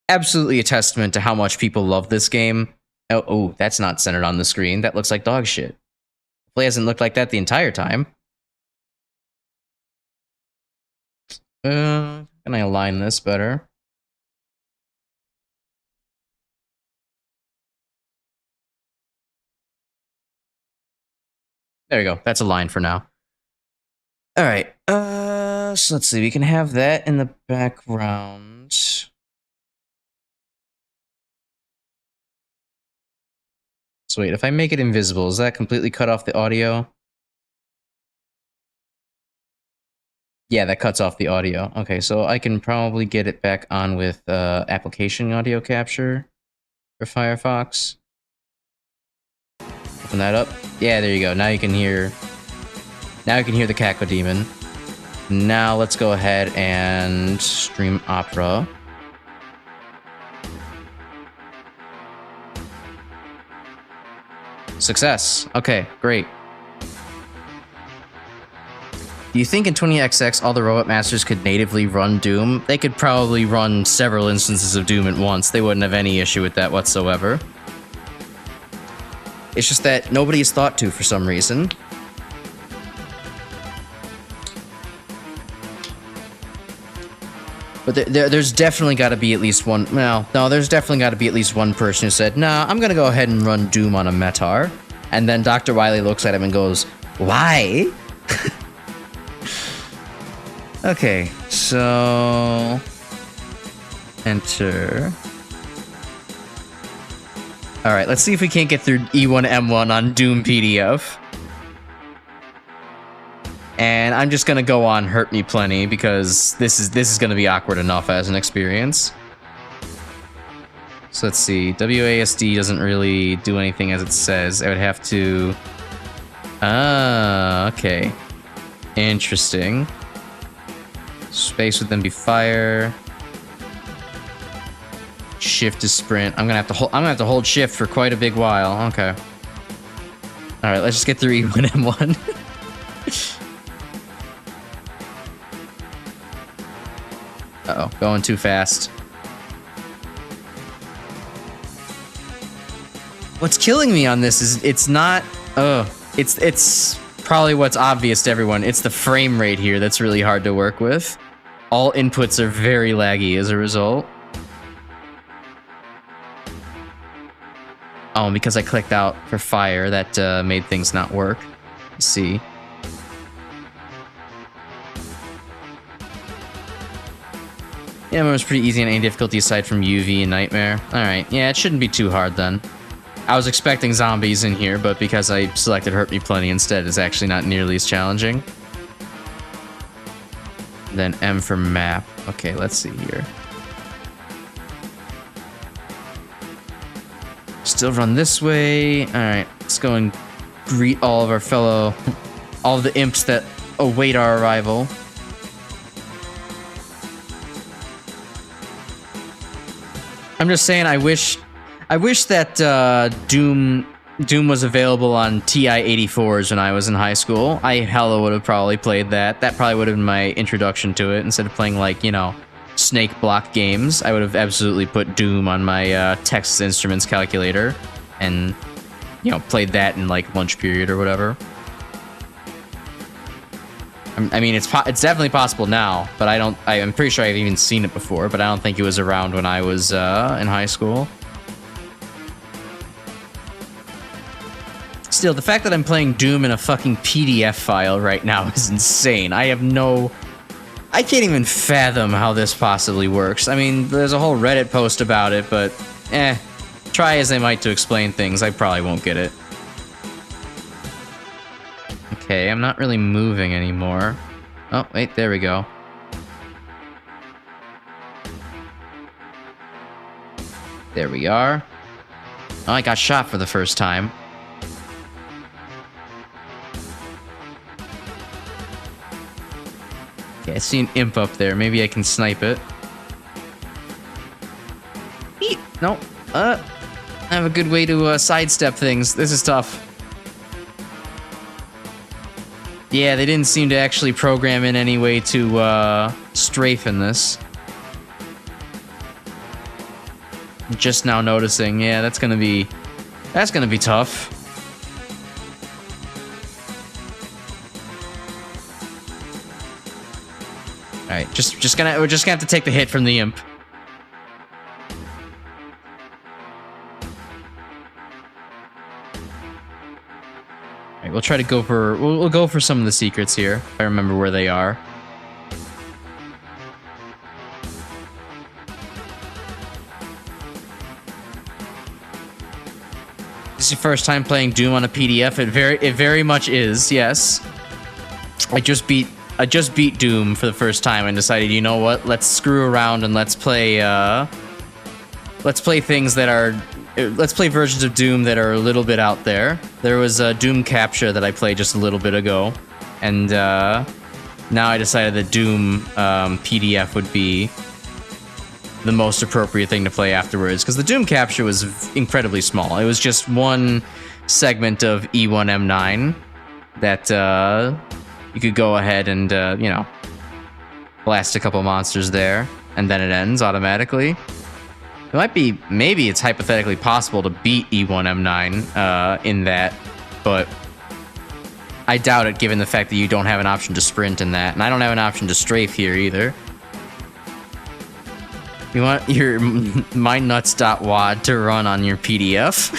absolutely a testament to how much people love this game. Oh, that's not centered on the screen. That looks like dog shit. Play hasn't looked like that the entire time. Can I align this better? There we go. That's aligned for now. All right. So let's see. We can have that in the background. So wait, if I make it invisible, does that completely cut off the audio? Yeah, that cuts off the audio. Okay, so I can probably get it back on with application audio capture for Firefox. Open that up. Yeah, there you go. Now you can hear. Now you can hear the Cacodemon. Now let's go ahead and stream Opera. Success. Okay, great. Do you think in 20XX all the Robot Masters could natively run Doom? They could probably run several instances of Doom at once. They wouldn't have any issue with that whatsoever. It's just that nobody has thought to for some reason. But there's definitely got to be at least one. No, there's definitely got to be at least one person who said, "Nah, I'm gonna go ahead and run Doom on a Metar." And then Dr. Wily looks at him and goes, "Why?" Okay, so enter. All right, let's see if we can't get through E1M1 on Doom PDF. And I'm just gonna go on Hurt Me Plenty because this is gonna be awkward enough as an experience. So let's see. WASD doesn't really do anything as it says. I would have to. Ah, okay. Interesting. Space would then be fire. Shift is sprint. I'm gonna have to hold shift for quite a big while. Okay. All right, let's just get through E1M1. Uh-oh, going too fast. What's killing me on this is it's not... It's probably what's obvious to everyone. It's the frame rate here that's really hard to work with. All inputs are very laggy as a result. Oh, and because I clicked out for fire, that made things not work. Let's see. Yeah, it was pretty easy on any difficulty aside from UV and Nightmare. Alright, yeah, it shouldn't be too hard then. I was expecting zombies in here, but because I selected Hurt Me Plenty instead, it's actually not nearly as challenging. Then M for map. Okay, let's see here. Still run this way. Alright, let's go and greet all of our fellow... all of the imps that await our arrival. I'm just saying, I wish that Doom was available on TI-84s when I was in high school. I hella would have probably played that. That probably would have been my introduction to it. Instead of playing, like, you know, snake block games, I would have absolutely put Doom on my Texas Instruments calculator and, you know, played that in, like, lunch period or whatever. I mean, it's definitely possible now, but I'm pretty sure I've even seen it before, but I don't think it was around when I was in high school. Still, the fact that I'm playing Doom in a fucking PDF file right now is insane. I can't even fathom how this possibly works. I mean, there's a whole Reddit post about it, but try as they might to explain things, I probably won't get it. Okay, I'm not really moving anymore. Oh, wait, there we go. There we are. Oh, I got shot for the first time. Okay, I see an imp up there. Maybe I can snipe it. Eat. No. I have a good way to sidestep things. This is tough. Yeah, they didn't seem to actually program in any way to strafe in this. Just now noticing. Yeah, that's gonna be tough. All right, we're just gonna have to take the hit from the imp. All right, we'll try to go for we'll go for some of the secrets here. If I remember where they are. This is your first time playing Doom on a PDF. It very much is. Yes. I just beat Doom for the first time and decided, you know what? Let's screw around and let's play things that are let's play versions of Doom that are a little bit out there. There was a Doom Capture that I played just a little bit ago, and now I decided that Doom PDF would be the most appropriate thing to play afterwards, because the Doom Capture was incredibly small. It was just one segment of E1M9 that you could go ahead and, you know, blast a couple monsters there, and then it ends automatically. It might be, maybe it's hypothetically possible to beat E1M9 in that, but I doubt it given the fact that you don't have an option to sprint in that, and I don't have an option to strafe here either. You want your mynuts.wad to run on your PDF?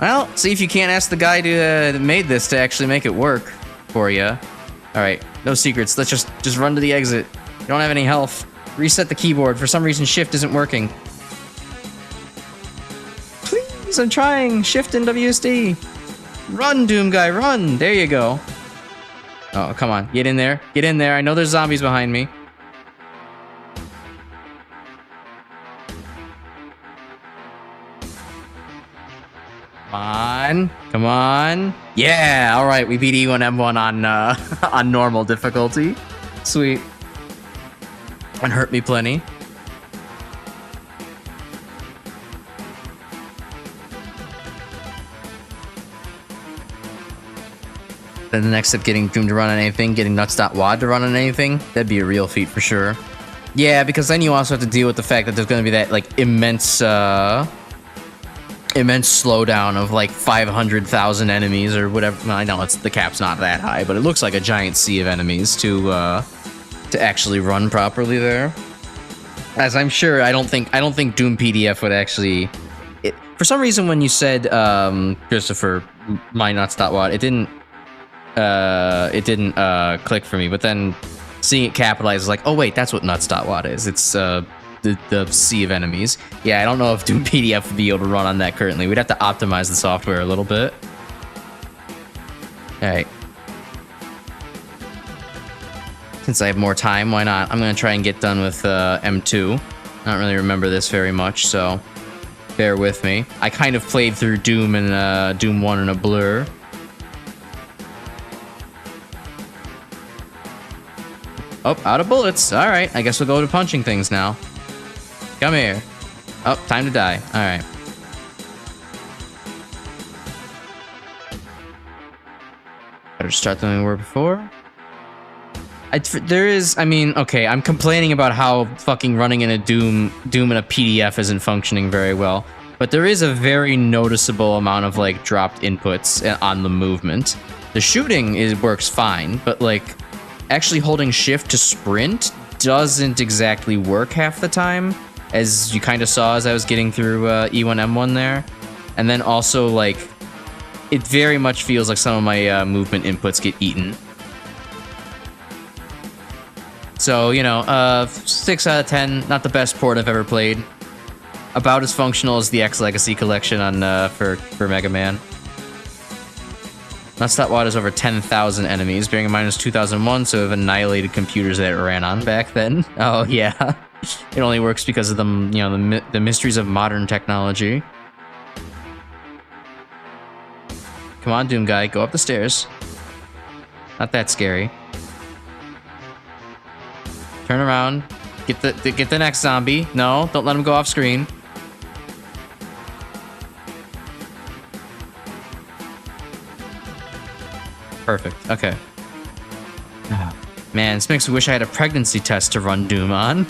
Well, see if you can't ask the guy that made this to actually make it work for you. All right, no secrets. Let's just run to the exit. You don't have any health. Reset the keyboard. For some reason, shift isn't working. Please, I'm trying. Shift and WSD. Run, Doom guy, run. There you go. Oh, come on. Get in there. Get in there. I know there's zombies behind me. Come on. Come on. Yeah, all right. We beat E1M1 on on normal difficulty. Sweet. And hurt me plenty. Then the next step, getting Doom to run on anything, getting nuts.wad to run on anything, that'd be a real feat for sure. Yeah, because then you also have to deal with the fact that there's going to be that, like, immense slowdown of, like, 500,000 enemies or whatever. Well, I know the cap's not that high, but it looks like a giant sea of enemies to actually run properly there. As I'm sure, I don't think Doom PDF would actually... for some reason, when you said, Christopher, mynuts.wad, it didn't click for me, but then seeing it capitalized is like, oh wait, that's what nuts.wad is. It's the sea of enemies. Yeah, I don't know if Doom PDF would be able to run on that currently. We'd have to optimize the software a little bit. Alright. Since I have more time, why not? I'm gonna try and get done with M2. I don't really remember this very much, so bear with me. I kind of played through Doom and Doom 1 in a blur. Oh, out of bullets. All right, I guess we'll go to punching things now. Come here. Oh, time to die. All right. Better start than we were before. I mean, okay, I'm complaining about how fucking running in a Doom in a PDF isn't functioning very well, but there is a very noticeable amount of, like, dropped inputs on the movement. The shooting works fine, but, like, actually holding shift to sprint doesn't exactly work half the time, as you kind of saw as I was getting through E1M1 there. And then also, like, it very much feels like some of my movement inputs get eaten. So, you know, 6 out of 10, not the best port I've ever played. About as functional as the X Legacy collection on for Mega Man. Nutstop has over 10,000 enemies, bearing in mind it was 2001, so it annihilated computers that it ran on back then. Oh yeah, it only works because of the the mysteries of modern technology. Come on, Doom guy, go up the stairs. Not that scary. Turn around. Get the next zombie. No, don't let him go off screen. Perfect. Okay. Man, this makes me wish I had a pregnancy test to run Doom on.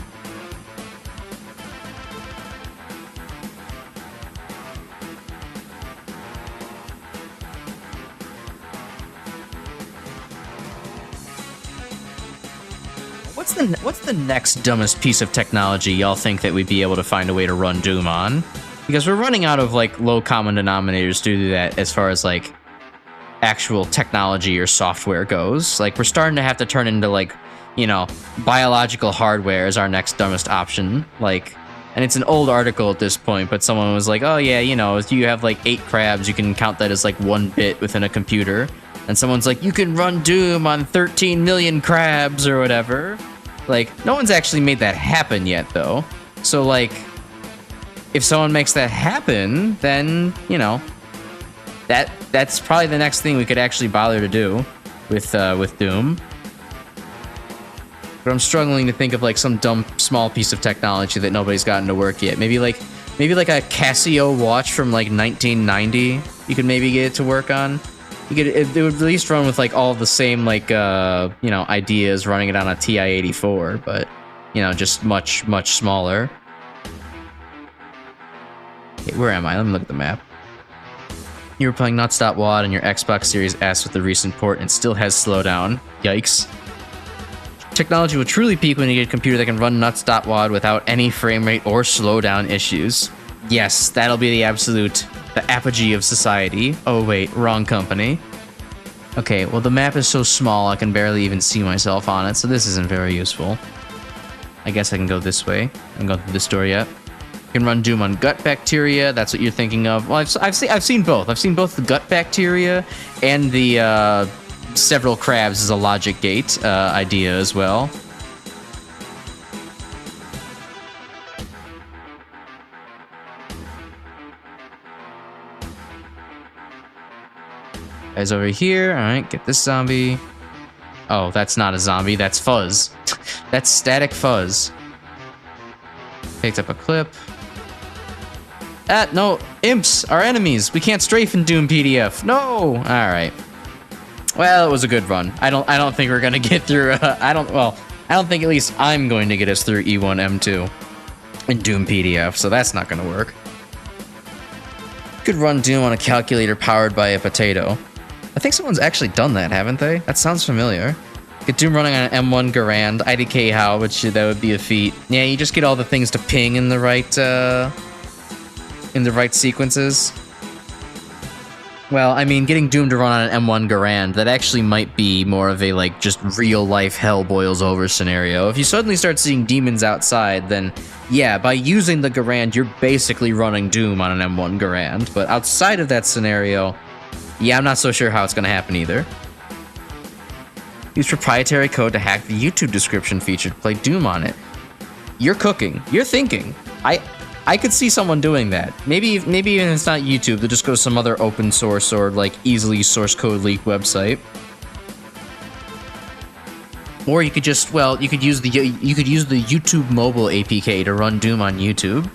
What's the next dumbest piece of technology y'all think that we'd be able to find a way to run Doom on? Because we're running out of like low common denominators to do that as far as like actual technology or software goes. Like we're starting to have to turn into like, you know, biological hardware as our next dumbest option. Like, and it's an old article at this point, but someone was like, oh yeah, you know, if you have like 8 crabs, you can count that as like 1 bit within a computer. And someone's like, you can run Doom on 13 million crabs or whatever. Like, no one's actually made that happen yet, though. So, like, if someone makes that happen, then, you know, that's probably the next thing we could actually bother to do with Doom. But I'm struggling to think of, like, some dumb, small piece of technology that nobody's gotten to work yet. Maybe like a Casio watch from, like, 1990 you could maybe get it to work on. It would at least run with like all the same like you know, ideas running it on a TI-84, but you know, just much smaller. Okay, where am I? Let me look at the map. You were playing Nutstop WAD on your Xbox Series S with the recent port and still has slowdown. Yikes. Technology will truly peak when you get a computer that can run Nutstop WAD without any frame rate or slowdown issues. Yes, that'll be the apogee of society. Oh wait, wrong company. Okay, well the map is so small I can barely even see myself on it, so this isn't very useful. I guess I can go this way. I can go through this door yet. You can run Doom on gut bacteria. That's what you're thinking of. Well, I've seen both. I've seen both the gut bacteria and the several crabs as a logic gate idea as well. Guys over here. All right, get this zombie. Oh, that's not a zombie. That's fuzz. That's static fuzz. Picked up a clip. No, imps are enemies. We can't strafe in Doom PDF. No. All right. Well, it was a good run. I don't think we're gonna get through. I don't think at least I'm going to get us through E1M2 in Doom PDF. So that's not gonna work. Could run Doom on a calculator powered by a potato. I think someone's actually done that, haven't they? That sounds familiar. Get Doom running on an M1 Garand, IDK how, which that would be a feat. Yeah, you just get all the things to ping in the right sequences. Well, I mean, getting Doom to run on an M1 Garand, that actually might be more of a, like, just real-life hell boils over scenario. If you suddenly start seeing demons outside, then, yeah, by using the Garand, you're basically running Doom on an M1 Garand. But outside of that scenario, yeah, I'm not so sure how it's going to happen either. Use proprietary code to hack the YouTube description feature to play Doom on it. You're cooking. You're thinking. I could see someone doing that. Maybe even if it's not YouTube, they'll just go to some other open source or like easily source code leak website. Or you could just, well, you could use the YouTube mobile APK to run Doom on YouTube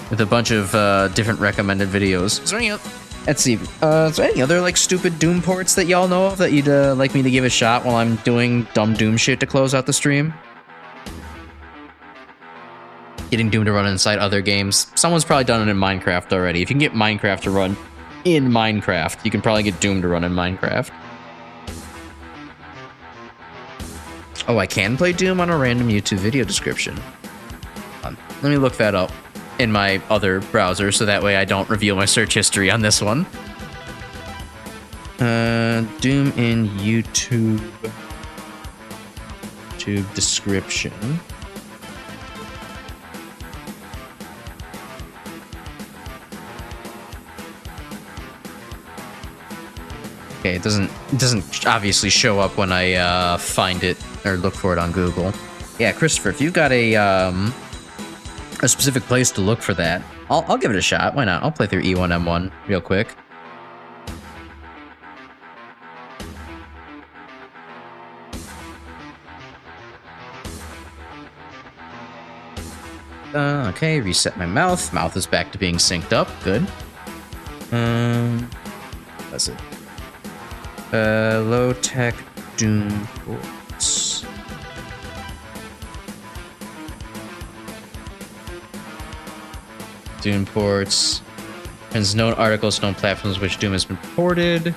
with a bunch of different recommended videos. Is there any? Let's see. Is there any other like stupid Doom ports that y'all know of that you'd like me to give a shot while I'm doing dumb Doom shit to close out the stream? Getting Doom to run inside other games. Someone's probably done it in Minecraft already. If you can get Minecraft to run in Minecraft, you can probably get Doom to run in Minecraft. Oh, I can play Doom on a random YouTube video description. Let me look that up in my other browser so that way I don't reveal my search history on this one. Doom in YouTube description. Okay, it doesn't obviously show up when I find it or look for it on Google. Yeah, Christopher, if you've got a specific place to look for that, I'll give it a shot. Why not? I'll play through E1M1 real quick. Okay, reset my mouth. Mouth is back to being synced up. Good. That's it. Low-tech Doom ports. Doom ports. Friends, known articles, known platforms which Doom has been ported.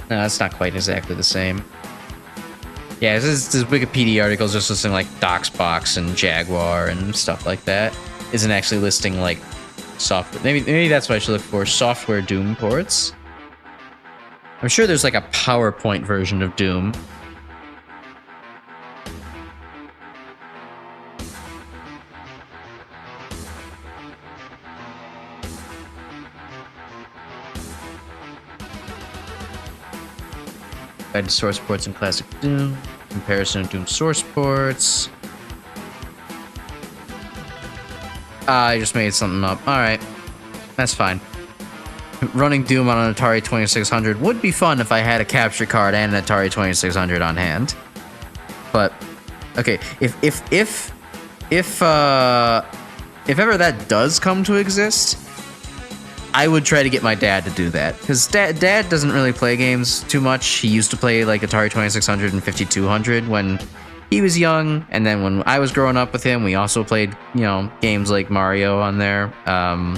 No, that's not quite exactly the same. Yeah, this Wikipedia article is just listing like Doxbox and Jaguar and stuff like that. Isn't actually listing like software. Maybe that's what I should look for. Software Doom ports. I'm sure there's like a PowerPoint version of Doom. Guide to source ports in classic Doom. Comparison of Doom source ports. I just made something up. Alright. That's fine. Running Doom on an Atari 2600 would be fun if I had a capture card and an Atari 2600 on hand. But okay, if ever that does come to exist, I would try to get my dad to do that, because dad doesn't really play games too much. He used to play like Atari 2600 and 5200 when he was young, and then when I was growing up with him, we also played, you know, games like Mario on there, you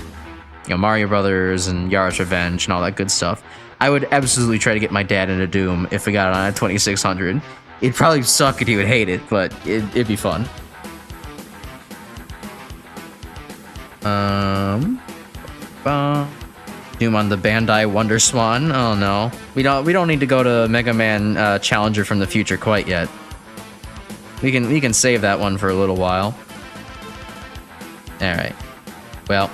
know, Mario Brothers and Yara's Revenge and all that good stuff. I would absolutely try to get my dad into Doom if we got it on a 2600. It'd probably suck and he would hate it, but it'd be fun. Doom on the Bandai Wonder Swan. Oh no, we don't need to go to Mega Man Challenger from the future quite yet. We can save that one for a little while. All right. Well,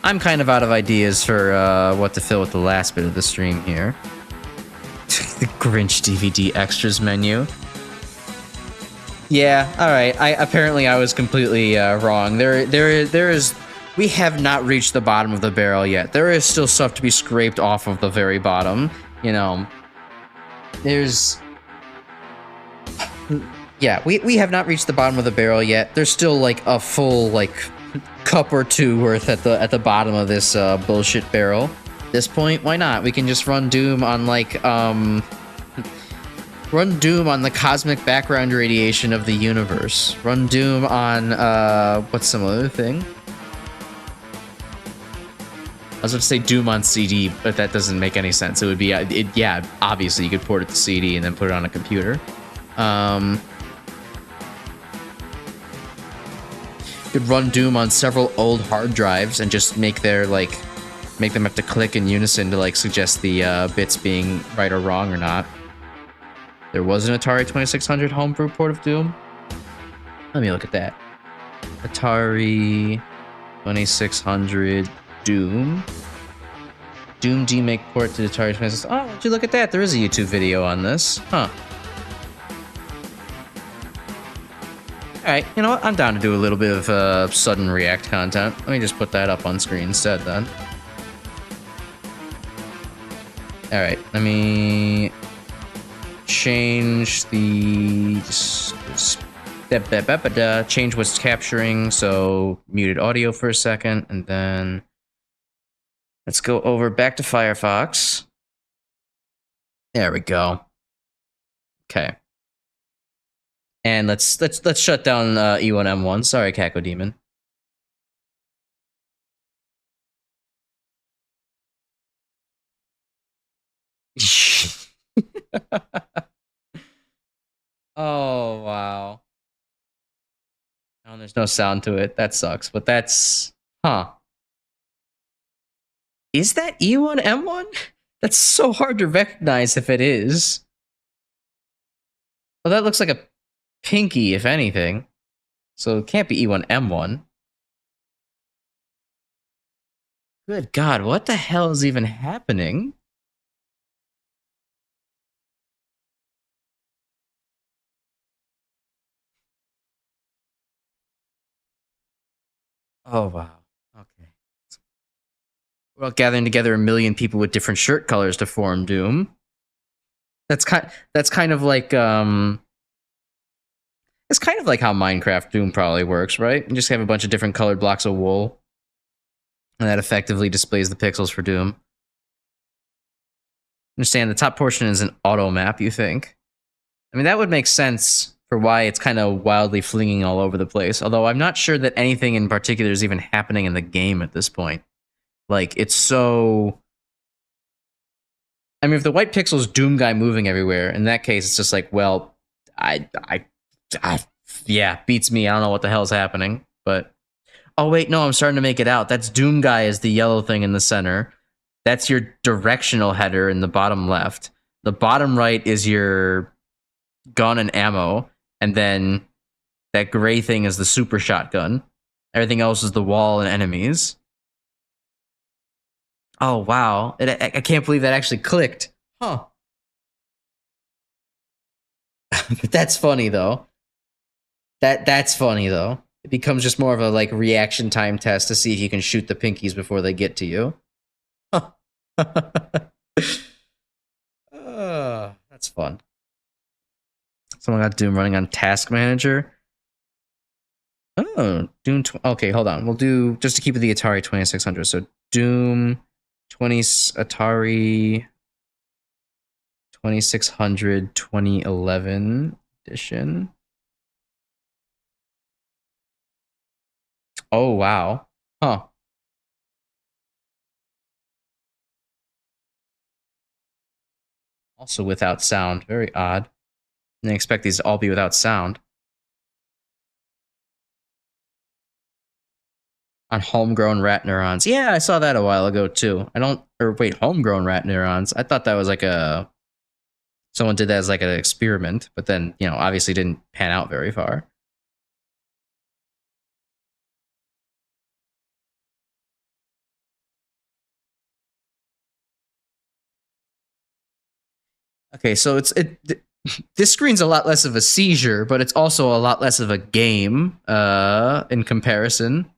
I'm kind of out of ideas for what to fill with the last bit of the stream here. The Grinch DVD extras menu. Yeah. All right. Apparently I was completely wrong. There is. We have not reached the bottom of the barrel yet. There is still stuff to be scraped off of the very bottom. You know, there's... Yeah, we have not reached the bottom of the barrel yet. There's still like a full like cup or two worth at the bottom of this bullshit barrel. At this point, why not? We can just run Doom on like run Doom on the cosmic background radiation of the universe. Run Doom on what's some other thing? I was going to say Doom on CD, but that doesn't make any sense. It would be, yeah, obviously you could port it to CD and then put it on a computer. You could run Doom on several old hard drives and just make them have to click in unison to like suggest the bits being right or wrong or not. There was an Atari 2600 homebrew port of Doom. Let me look at that. Atari 2600 Doom demake port to the Atari 2600. Oh, would you look at that? There is a YouTube video on this. Huh. Alright, you know what? I'm down to do a little bit of sudden react content. Let me just put that up on screen instead then. Alright, let me change the... change what's capturing, so muted audio for a second, and then let's go over back to Firefox. There we go. Okay. And let's shut down E1M1. Sorry, Kako Demon. Oh wow. Oh, there's no sound to it. That sucks. But that's Is that E1M1? That's so hard to recognize if it is. Well, that looks like a pinky, if anything. So it can't be E1M1. Good God, what the hell is even happening? Oh, wow. Okay. We're all gathering together a million people with different shirt colors to form Doom. That's kind of like it's kind of like how Minecraft Doom probably works, right? You just have a bunch of different colored blocks of wool, and that effectively displays the pixels for Doom. Understand the top portion is an auto map, you think? I mean, that would make sense for why it's kind of wildly flinging all over the place. Although I'm not sure that anything in particular is even happening in the game at this point. Like, it's so... I mean, if the white pixel's Doom guy moving everywhere, in that case, it's just like, well, yeah, beats me. I don't know what the hell's happening. But, oh, wait, no, I'm starting to make it out. That's Doom guy is the yellow thing in the center. That's your directional header in the bottom left. The bottom right is your gun and ammo. And then that gray thing is the super shotgun. Everything else is the wall and enemies. Oh, wow. I can't believe that actually clicked. Huh. That's funny, though. That's funny, though. It becomes just more of a like reaction time test to see if you can shoot the pinkies before they get to you. That's fun. Someone got Doom running on Task Manager. Oh, Doom. Okay, hold on. We'll do just to keep it the Atari 2600. So Doom 20 Atari 2600 2011 edition. Oh wow. Huh. Also without sound. Very odd. And I expect these to all be without sound. On homegrown rat neurons. Yeah, I saw that a while ago too. Homegrown rat neurons. I thought that was like someone did that as like an experiment, but then, obviously didn't pan out very far. Okay, so this screen's a lot less of a seizure, but it's also a lot less of a game in comparison.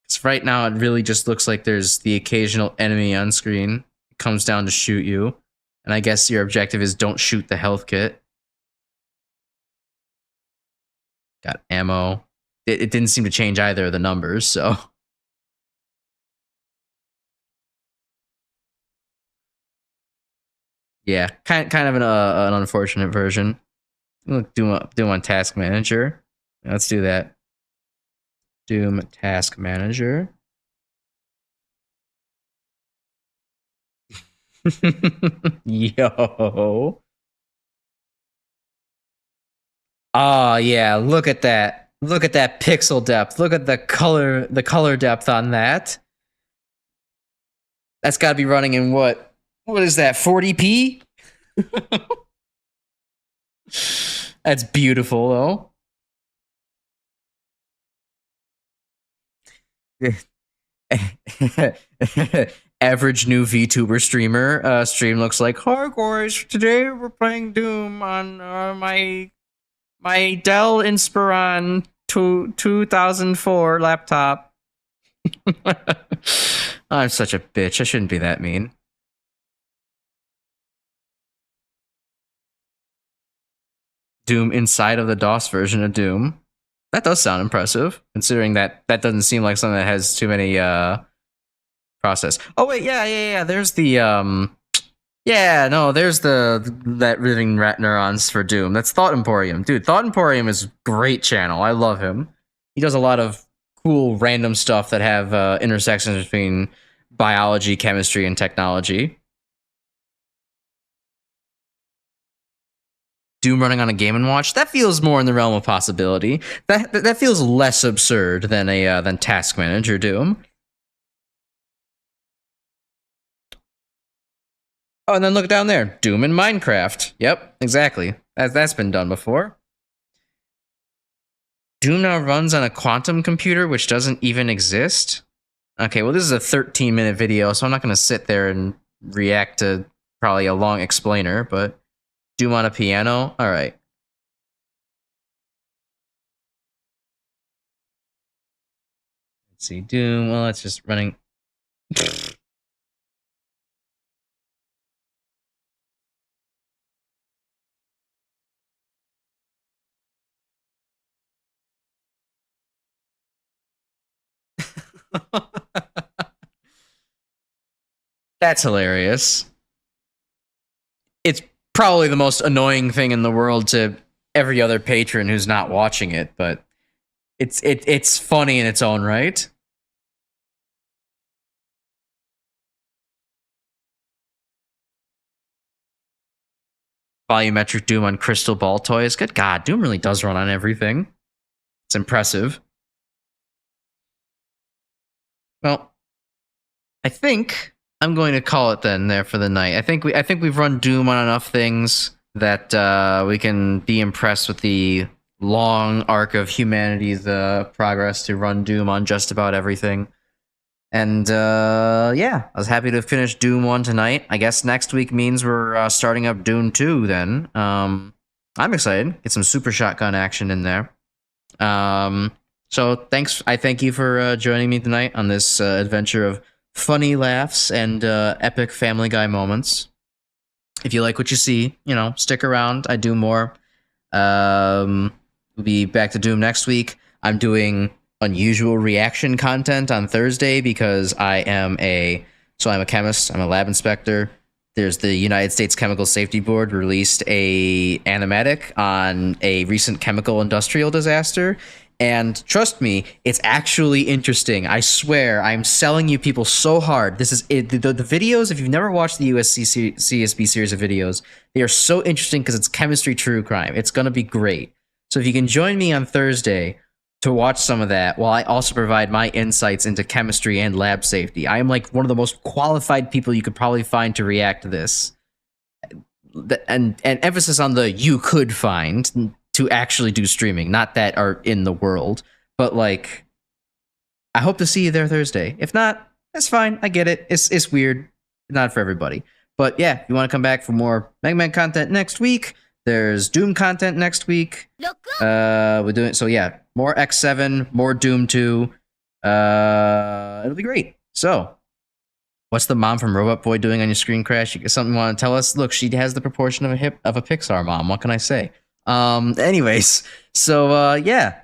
Because right now it really just looks like there's the occasional enemy on screen. It comes down to shoot you. And I guess your objective is don't shoot the health kit. Got ammo. It didn't seem to change either of the numbers, so... Yeah, kind of an unfortunate version. Look, Doom on Task Manager. Let's do that. Doom Task Manager. Yo. Oh yeah, look at that. Look at that pixel depth. Look at the color depth on that. That's got to be running in what? What is that? 40p? That's beautiful though. Average new VTuber streamer stream looks like, hi guys, today we're playing Doom on my Dell Inspiron 2004 laptop. I'm such a bitch. I shouldn't be that mean. Doom inside of the DOS version of Doom. That does sound impressive, considering that doesn't seem like something that has too many process. Oh wait, yeah. There's the there's that living rat neurons for Doom. That's Thought Emporium. Dude, Thought Emporium is a great channel. I love him. He does a lot of cool random stuff that have intersections between biology, chemistry, and technology. Doom running on a Game & Watch, that feels more in the realm of possibility. That feels less absurd than Task Manager Doom. Oh, and then look down there, Doom in Minecraft. Yep, exactly. That's been done before. Doom now runs on a quantum computer, which doesn't even exist? Okay, well, this is a 13-minute video, so I'm not going to sit there and react to probably a long explainer, but Doom on a piano? All right. Let's see, Doom, well, it's just running... That's hilarious. It's probably the most annoying thing in the world to every other patron who's not watching it, but it's funny in its own right. Volumetric Doom on crystal ball toys. Good God, Doom really does run on everything. It's impressive. Well, I think I'm going to call it then there for the night. I think we've run Doom on enough things that we can be impressed with the long arc of humanity's progress to run Doom on just about everything. And yeah, I was happy to finish Doom 1 tonight. I guess next week means we're starting up Doom 2 then. I'm excited. Get some super shotgun action in there. So thanks. I thank you for joining me tonight on this adventure of funny laughs and epic Family Guy moments. If you like what you see, you know, stick around. I do more. We'll be back to Doom next week. I'm doing unusual reaction content on Thursday because I'm a chemist. I'm a lab inspector. There's the United States Chemical Safety Board released a animatic on a recent chemical industrial disaster. And trust me, it's actually interesting. I swear, I'm selling you people so hard. This is it. The videos, if you've never watched the USC CSB series of videos, they are so interesting because it's chemistry true crime. It's going to be great. So if you can join me on Thursday to watch some of that, while I also provide my insights into chemistry and lab safety. I am like one of the most qualified people you could probably find to react to this. And emphasis on the you could find to actually do streaming, not that are in the world. But like, I hope to see you there Thursday. If not, that's fine. I get it. It's weird. Not for everybody. But yeah, if you want to come back for more Mega Man content next week, there's Doom content next week. We're doing so yeah, more X7, more Doom 2. It'll be great. So, what's the mom from Robot Boy doing on your screen, Crash? You got something you want to tell us? Look, she has the proportion of a Pixar mom. What can I say? Anyways, so yeah.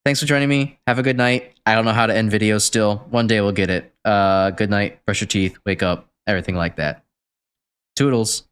Thanks for joining me. Have a good night. I don't know how to end videos still. One day we'll get it. Good night. Brush your teeth. Wake up. Everything like that. Toodles.